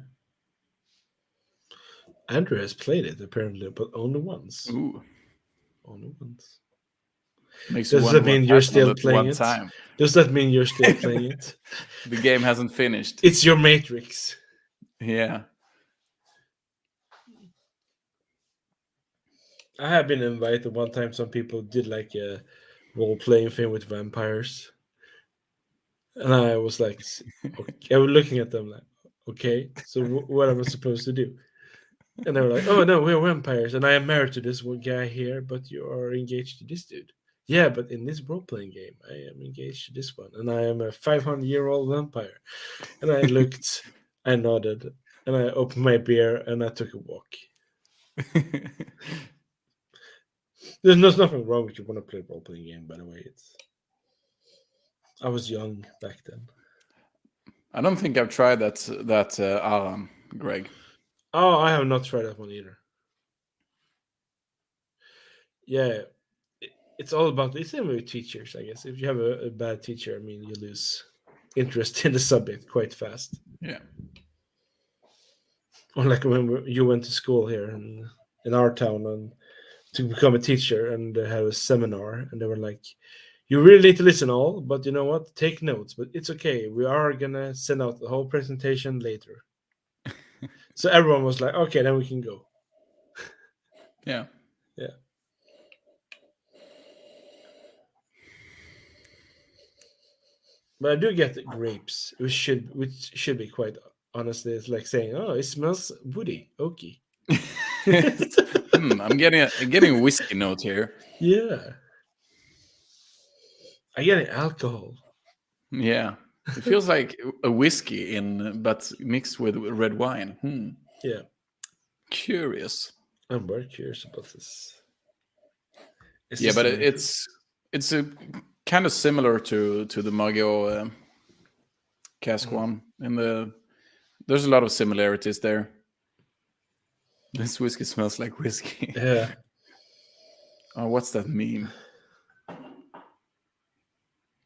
A: Andrew has played it apparently, but only once.
B: Ooh,
A: Only once.
B: makes you
A: Does
B: wonder
A: that
B: what
A: mean you're
B: happened
A: still
B: at
A: playing
B: one
A: it?
B: time.
A: Does that mean you're still playing it?
B: The game hasn't finished.
A: It's your Matrix.
B: Yeah.
A: I have been invited one time. Some people did like a role-playing thing with vampires, and I was like, okay, I was looking at them like, okay, so what am I supposed to do? And they were like, oh no, we're vampires, and I am married to this one guy here, but you are engaged to this dude. Yeah, but in this role-playing game, I am engaged to this one, and I am a 500-year-old vampire. And I looked, I nodded, and I opened my beer, and I took a walk. There's nothing wrong with you want to play a role-playing game, by the way. I was young back then.
B: I don't think I've tried that Aram, Greg.
A: Oh, I have not tried that one either. Yeah, it's all about it's same with teachers, I guess. If you have a bad teacher, I mean, you lose interest in the subject quite fast.
B: Yeah.
A: Or like when you went to school here in our town and to become a teacher and they have a seminar and they were like, you really need to listen all, but you know what? Take notes, but it's okay. We are gonna send out the whole presentation later. So everyone was like, okay, then we can go.
B: Yeah.
A: Yeah. But I do get the grapes, which should be quite honestly. It's like saying, "Oh, it smells woody, oaky."
B: I'm getting a whiskey note here.
A: Yeah, I get an alcohol.
B: Yeah, it feels like a whiskey but mixed with red wine.
A: Yeah,
B: Curious.
A: I'm very curious about this.
B: Yeah, but it's a kind of similar to the Margaux Cask one. There's a lot of similarities there. This whiskey smells like whiskey.
A: Yeah.
B: Oh, what's that meme?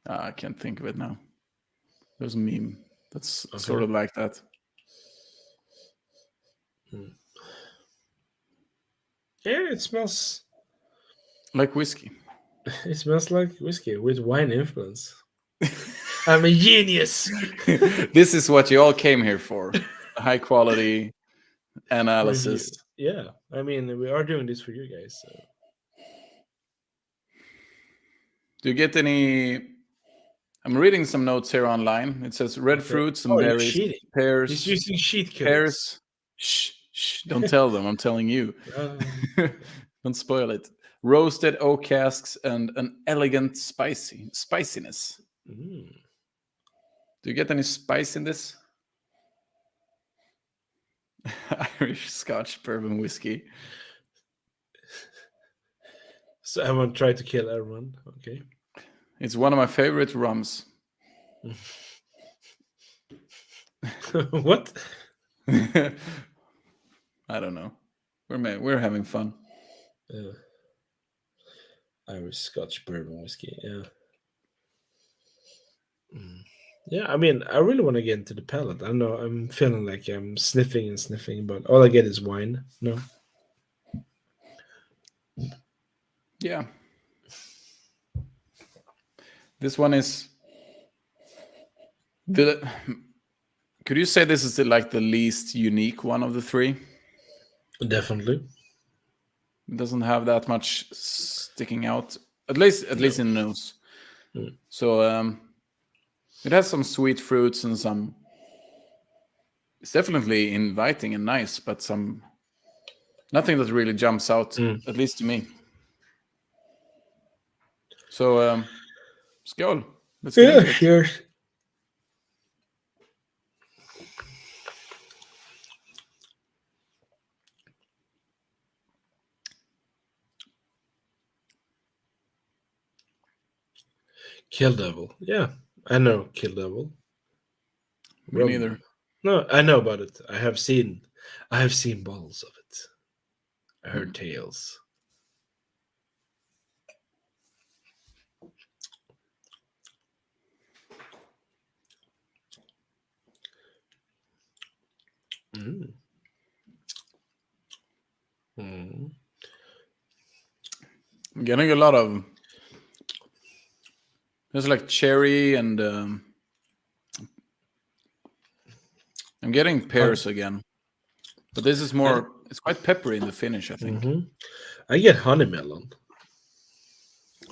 B: I can't think of it now. There's a meme that's sort of like that.
A: Yeah, it smells
B: like whiskey.
A: It smells like whiskey with wine influence. I'm a genius.
B: This is what you all came here for. High quality analysis.
A: Yeah, I mean, we are doing this for you guys. So.
B: Do you get any? I'm reading some notes here online. It says red fruits and berries, pears.
A: He's using sheet codes.
B: Pears. Shh! Don't tell them. I'm telling you. Don't spoil it. Roasted oak casks and an elegant spiciness. Do you get any spice in this? Irish Scotch bourbon whiskey.
A: So everyone tried to kill everyone. Okay.
B: It's one of my favorite rums.
A: What?
B: I don't know. We're having fun.
A: Irish Scotch bourbon whiskey. Yeah. Yeah, I mean, I really want to get into the palate. I know I'm feeling like I'm sniffing and sniffing, but all I get is wine. No.
B: Yeah. This one is the. Could you say this is like the least unique one of the three?
A: Definitely.
B: It doesn't have that much sticking out, at least
A: No.
B: in the nose.
A: Mm.
B: So it has some sweet fruits and some. It's definitely inviting and nice, but some nothing that really jumps out, at least to me. So skål. Let's get into it.
A: Cheers. Kill Devil. Yeah, I know Kill Devil.
B: Me neither.
A: No, I know about it. I have seen bottles of it. I heard tales. Mm. Mm.
B: I'm getting a lot of. There's like cherry and I'm getting pears again, but this is more. It's quite peppery in the finish, I think.
A: Mm-hmm. I get honey melon.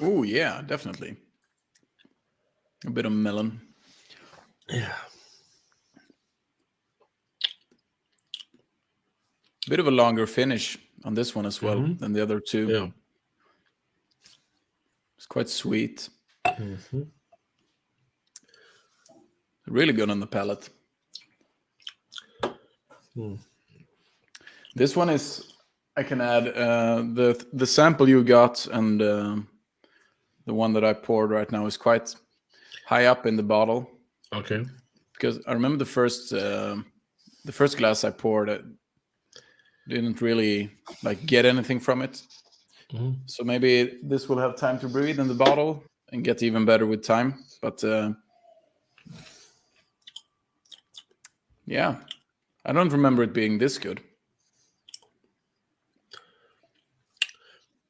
B: Oh yeah, definitely. A bit of melon.
A: Yeah.
B: Bit of a longer finish on this one as well than the other two.
A: Yeah.
B: It's quite sweet.
A: Mm-hmm.
B: Really good on the palate.
A: Mm.
B: This one is. I can add the sample you got and the one that I poured right now is quite high up in the bottle.
A: Okay.
B: Because I remember the first glass I poured, I didn't really like get anything from it.
A: Mm-hmm.
B: So maybe this will have time to breathe in the bottle and get even better with time. But yeah, I don't remember it being this good.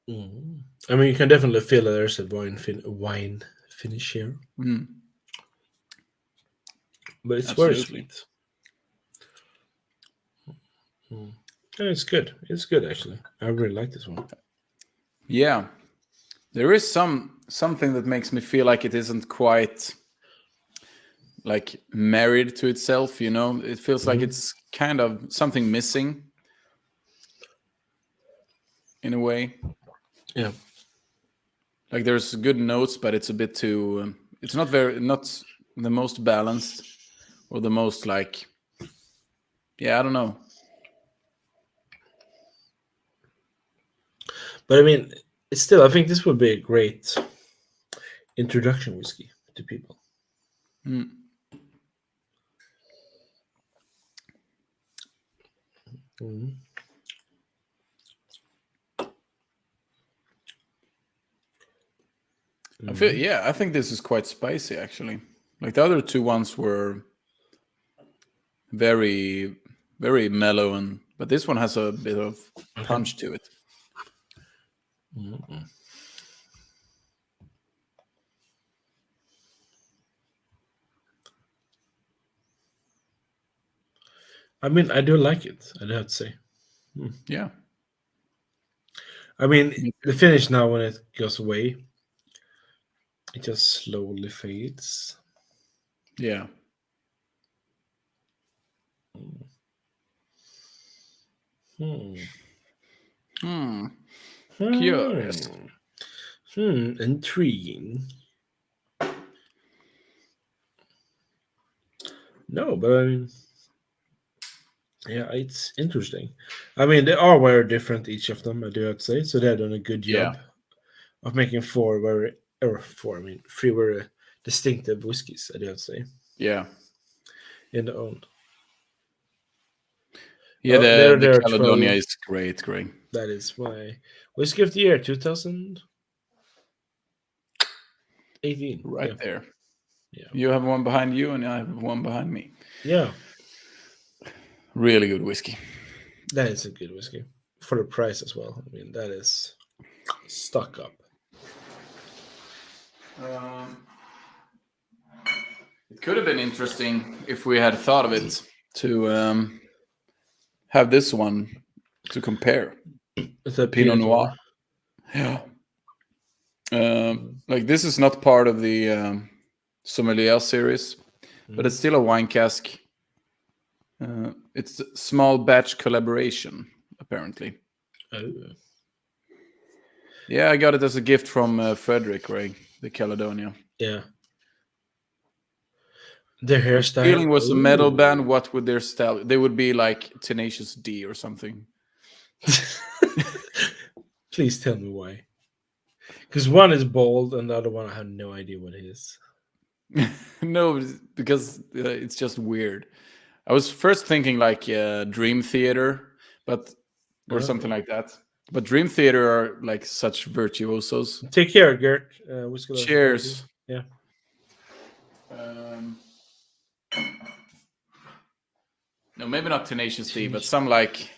A: Mm-hmm. I mean, you can definitely feel that there's a wine finish here, but it's very
B: Absolutely.
A: sweet. Mm. Yeah, it's good. It's good actually. I really like this one.
B: Yeah, there is something that makes me feel like it isn't quite like married to itself. You know, it feels like it's kind of something missing in a way.
A: Yeah.
B: Like there's good notes, but it's a bit too. It's not the most balanced or the most like. Yeah, I don't know.
A: But I mean, it's still. I think this would be a great introduction whiskey to people. Mm.
B: I think this is quite spicy actually. Like the other two ones were very, very mellow, but this one has a bit of punch to it.
A: Mm-mm. I mean, I do like it. I have to say.
B: Yeah.
A: I mean, the finish now when it goes away, it just slowly fades.
B: Yeah.
A: Hmm.
B: Curious.
A: Intriguing. No, but I mean, yeah, it's interesting. I mean, they are very different, each of them, I do have to say. So they've done a good job of making three very distinctive whiskies, I do have to say.
B: Yeah.
A: In their own.
B: Yeah,
A: there
B: the
A: are
B: Caledonia
A: 12.
B: is great, Greg.
A: That is my whiskey of the year 2018.
B: Right
A: Yeah.
B: there.
A: Yeah.
B: You have one behind you, and I have one behind me.
A: Yeah.
B: Really good whiskey.
A: That is a good whiskey for the price as well. I mean, that is stuck up.
B: It could have been interesting if we had thought of it to have this one to compare.
A: It's a
B: Pinot Noir. Yeah. Like this is not part of the Sommelier series, but it's still a wine cask. It's a small batch collaboration, apparently.
A: Oh.
B: Yeah, I got it as a gift from Fredrik, right? The Caledonia.
A: Yeah. Their
B: If
A: hairstyle.
B: Teeling was a metal
A: Ooh.
B: band, what would their style? They would be like Tenacious D or something.
A: Please tell me why. Because one is bold and the other one I have no idea what it is.
B: No, because it's just weird. I was first thinking like Dream Theater, but or something like that. But Dream Theater are like such virtuosos.
A: Take care, Gert.
B: Cheers.
A: Yeah.
B: No, maybe not Tenacious D, but some like.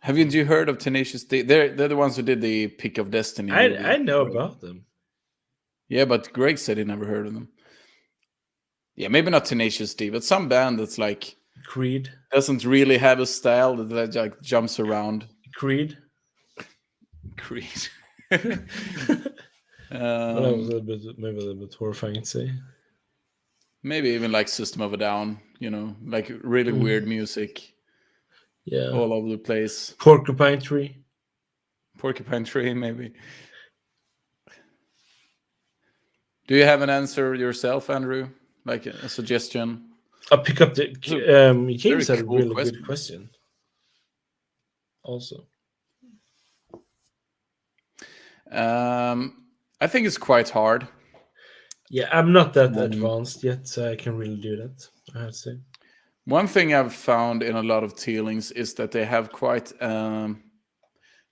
B: Haven't you heard of Tenacious D? They're the ones who did the Pick of Destiny movie.
A: I know about them.
B: Yeah, but Greg said he never heard of them. Yeah, maybe not Tenacious D, but some band that's like
A: Creed.
B: doesn't really have a style that like jumps around.
A: Creed. Well, that was maybe a little bit horrifying to say.
B: Maybe even like System of a Down, like really weird music.
A: Yeah.
B: All over the place.
A: Porcupine Tree,
B: maybe. Do you have an answer yourself, Andrew? Like a suggestion?
A: I'll pick up the. James had a
B: cool
A: really
B: question.
A: good question. Also.
B: I think it's quite hard.
A: Yeah, I'm not that advanced yet, so I can really do that, I have to say.
B: One thing I've found in a lot of Teelings is that they have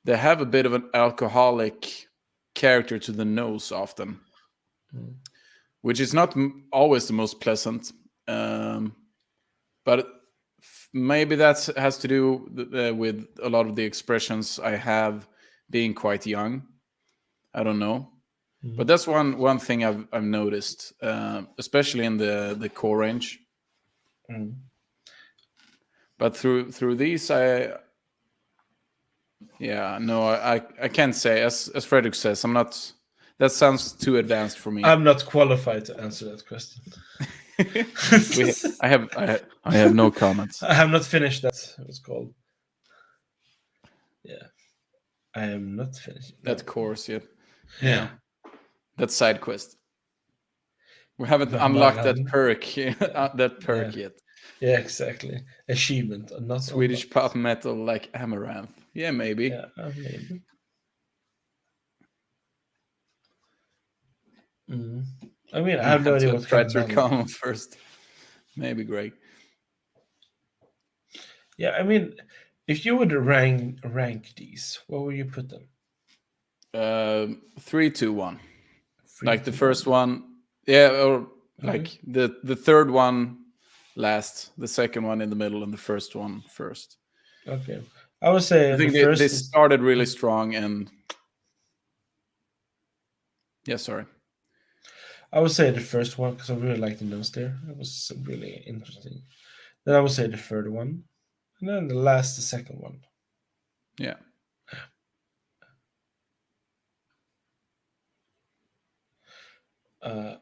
B: they have a bit of an alcoholic character to the nose often, which is not always the most pleasant. But maybe that has to do with a lot of the expressions I have being quite young. I don't know. But that's one thing I've noticed, especially in the core range. But through these, I can't say. As Fredrik says, I'm not. That sounds too advanced for me.
A: I'm not qualified to answer that question.
B: I have no comments.
A: I have not finished that. It's called. Yeah, I am not finished
B: that course yet.
A: Yeah.
B: That side quest. We haven't unlocked that perk. Yet.
A: Yeah, exactly. Achievement, not
B: Swedish pop metal like Amaranth. Yeah, maybe.
A: Yeah, maybe. I mean, I have no idea what
B: try to come first. Maybe Greg.
A: Yeah, I mean, if you would rank these, what would you put them?
B: 3, 2, 1. Like the first one, or like the third one last, the second one in the middle, and the first one first.
A: Okay, I would say
B: I think they started really strong, and sorry.
A: I would say the first one because I really liked the nose there. It was really interesting. Then I would say the third one, and then the second one.
B: Yeah.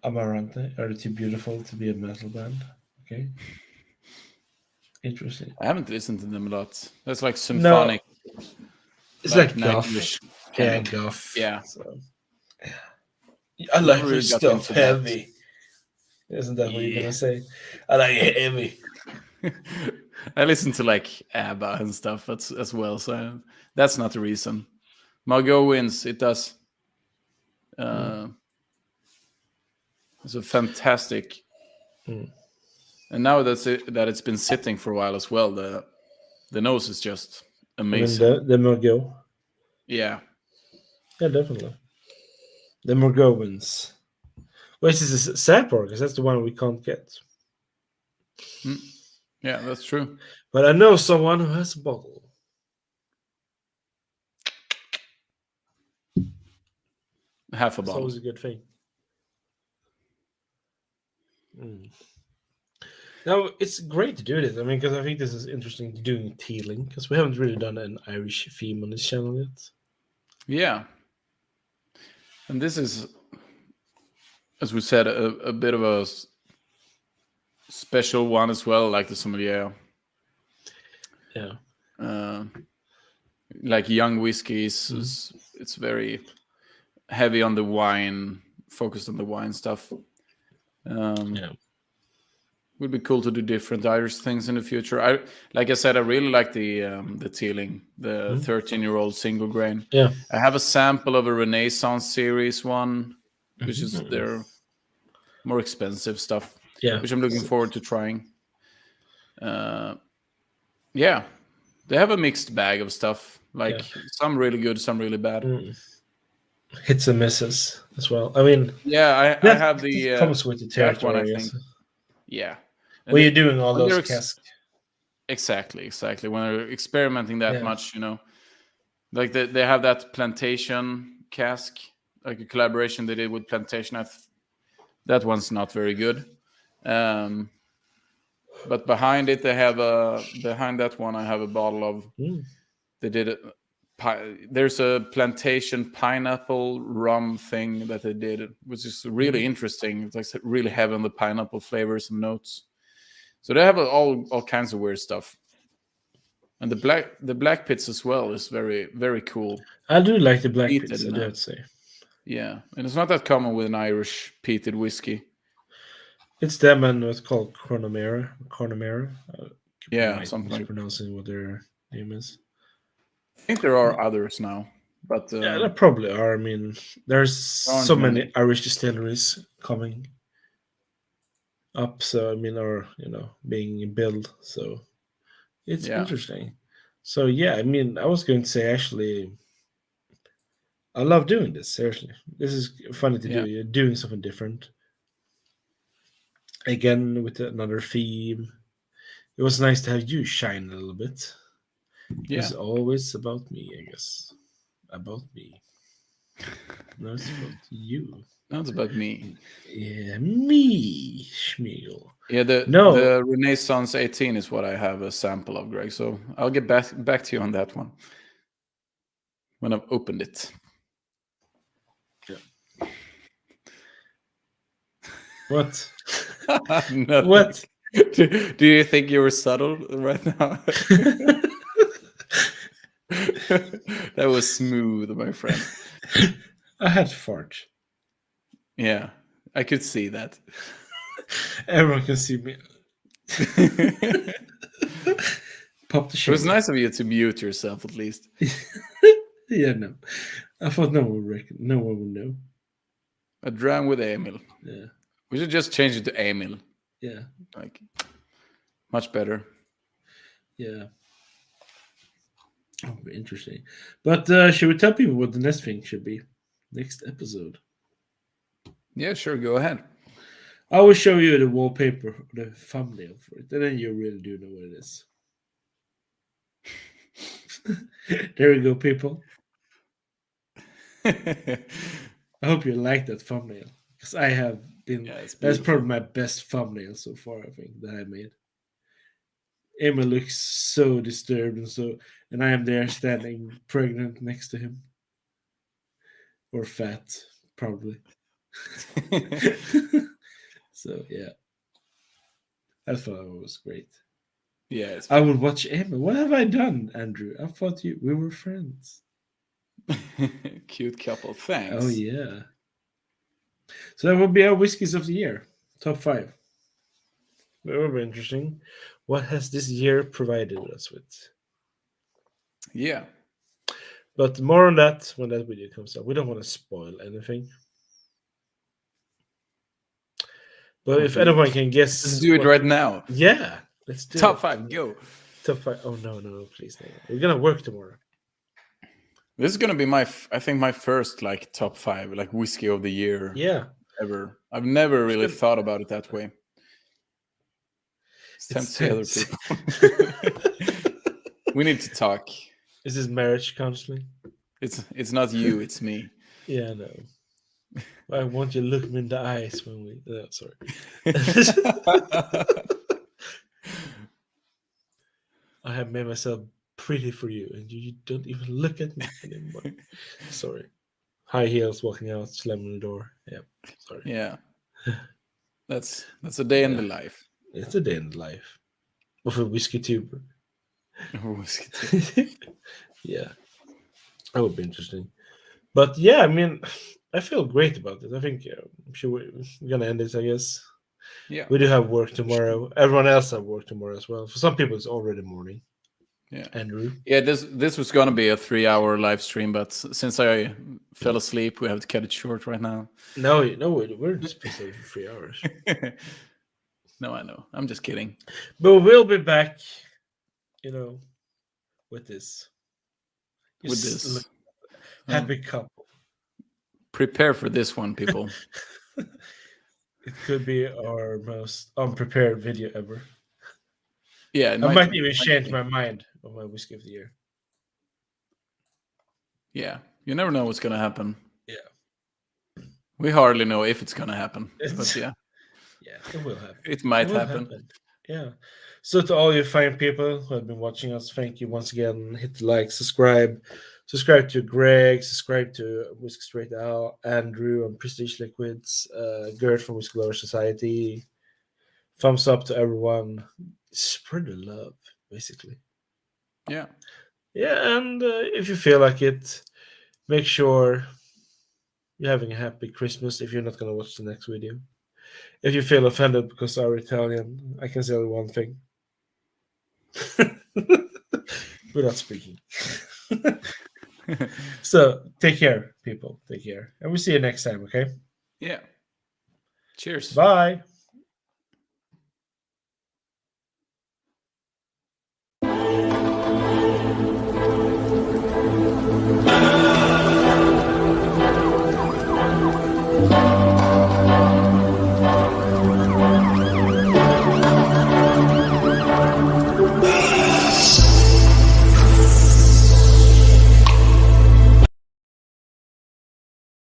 A: Amarante, Are They Too Beautiful to Be a Metal Band? Okay. Interesting.
B: I haven't listened to them a lot. That's like symphonic.
A: No, it's like Guff.
B: Yeah,
A: Guff.
B: Yeah.
A: So, I like this stuff heavy. Isn't that what you're going to say? I like it heavy.
B: I listen to like ABBA and stuff as well, so that's not the reason. Margaux wins. It does. It's a fantastic, and now that it's been sitting for a while as well. The nose is just
A: I mean,
B: amazing.
A: the Margaux.
B: Yeah.
A: Yeah, definitely. The Margaux wins. Which is a Sapor, because that's the one we can't get.
B: Mm. Yeah, that's true.
A: But I know someone who has a bottle.
B: Half a
A: It's
B: bottle.
A: always a good thing. Now, it's great to do this. I mean, because I think this is interesting doing Teeling, because we haven't really done an Irish theme on this channel yet.
B: Yeah. And this is, as we said, a bit of a special one as well, like the Sommelier.
A: Yeah.
B: Like young whiskeys, it's very heavy on the wine, focused on the wine stuff.
A: Yeah.
B: Would be cool to do different Irish things in the future. Like I said, I really like the Teeling, the 13-year-old single grain.
A: Yeah.
B: I have a sample of a Renaissance series one, which is their more expensive stuff,
A: Yeah.
B: which I'm looking forward to trying. Yeah, they have a mixed bag of stuff. Like some really good, some really bad.
A: Hits and misses as well. I mean,
B: Yeah, I have the
A: it comes with the
B: that one, I
A: territory.
B: think. Yeah. And
A: When you're doing all
B: when
A: those
B: they're
A: casks.
B: Exactly. When they're experimenting that
A: Yeah.
B: much, like they have that plantation cask, like a collaboration they did with plantation. That one's not very good. But behind it, behind that one, I have a bottle of. They did it. There's a plantation pineapple rum thing that they did, which is really interesting. It's like really heavy on the pineapple flavors and notes. So they have all kinds of weird stuff. And the black pits as well is very, very cool.
A: I do like the black
B: Peated,
A: pits, I do have to say.
B: Yeah, and it's not that common with an Irish peated whiskey.
A: It's them and what's called Chronomera.
B: Yeah, something like.
A: Mispronouncing what their name is.
B: I think there are others now, but
A: Yeah, there probably are. I mean, there's so many Irish distilleries coming up. So I mean, or being built. So it's interesting. So yeah, I mean, I was going to say actually, I love doing this. Seriously, this is funny to do. You're doing something different. Again, with another theme. It was nice to have you shine a little bit.
B: Yeah.
A: It's always about me, I guess. About me. No, it's about you.
B: No, it's about me.
A: Yeah, me, Schmiegel.
B: Yeah, the Renaissance 18 is what I have a sample of, Greg. So I'll get back to you on that one when I've opened it.
A: Yeah. What?
B: What? Do you think you were subtle right now? That was smooth, my friend.
A: I had fart.
B: Yeah, I could see that.
A: Everyone can see me. Pop the shit.
B: It was nice of you to mute yourself at least.
A: Yeah, no. I thought no one would know.
B: A Dram with Emil.
A: Yeah.
B: We should just change it to Emil.
A: Yeah.
B: Like, much better.
A: Yeah. Oh, interesting. But should we tell people what the next thing should be? Next episode.
B: Yeah, sure. Go ahead.
A: I will show you the wallpaper, the thumbnail for it, and then you really do know what it is. There we go, people. I hope you like that thumbnail, because I have been. Yeah, that's probably my best thumbnail so far, I think, that I made. Emma looks so disturbed and I am there standing pregnant next to him. Or fat, probably. So yeah. I thought it was great.
B: Yeah.
A: I would watch Emma. What have I done, Andrew? I thought we were friends.
B: Cute couple, thanks.
A: Oh yeah. So that would be our whiskies of the year. Top 5. That would be interesting. What has this year provided us with?
B: Yeah.
A: But more on that when that video comes up. We don't want to spoil anything. But if anyone can guess...
B: Let's do it right now.
A: Yeah. Let's do
B: Top 5, go.
A: Top 5. Oh no, please no. We're gonna work tomorrow.
B: This is gonna be I think my first like top 5 like whiskey of the year
A: Yeah,
B: ever. I've never really
A: Should-
B: thought about it that way. It's time to
A: it's
B: see other
A: tense.
B: people. We need to talk.
A: This is marriage counseling.
B: It's not you, it's me.
A: Yeah, no. Why won't you look me in the eyes when we? Oh, sorry. I have made myself pretty for you, and you don't even look at me anymore. Sorry. High heels, walking out, slamming the door. Yeah, sorry.
B: Yeah. That's a day in the
A: Yeah.
B: life.
A: It's a day in the life of a whiskey tuber.
B: Whiskey.
A: Yeah, that would be interesting. But yeah, I mean, I feel great about it. I think we're gonna end this, I guess.
B: Yeah.
A: We do have work tomorrow. Everyone else have work tomorrow as well. For some people, it's already morning.
B: Yeah.
A: Andrew.
B: Yeah, this was gonna be a 3-hour live stream, but since I fell asleep, we have to cut it short right now.
A: No, we're just supposed to for 3 hours.
B: No, I know. I'm just kidding.
A: But we'll be back, with this.
B: With this.
A: Happy couple.
B: Prepare for this one, people.
A: It could be our most unprepared video ever.
B: Yeah,
A: I might even change my mind on my whiskey of the year.
B: Yeah, you never know what's gonna happen.
A: Yeah.
B: We hardly know if it's gonna happen. But yeah.
A: Yeah, it will happen.
B: It might
A: will
B: happen.
A: Yeah. So to all you fine people who have been watching us, thank you once again. Hit the like, subscribe. Subscribe to Greg, subscribe to Whiskey Straight Out, Andrew on Prestige Liquids, Gert from Whiskey Lover Society. Thumbs up to everyone. Spread the love, basically.
B: Yeah.
A: Yeah, and if you feel like it, make sure you're having a happy Christmas if you're not going to watch the next video. If you feel offended because I'm Italian, I can say only one thing. Without speaking. So, take care, people. Take care. And we'll see you next time, okay?
B: Yeah. Cheers.
A: Bye.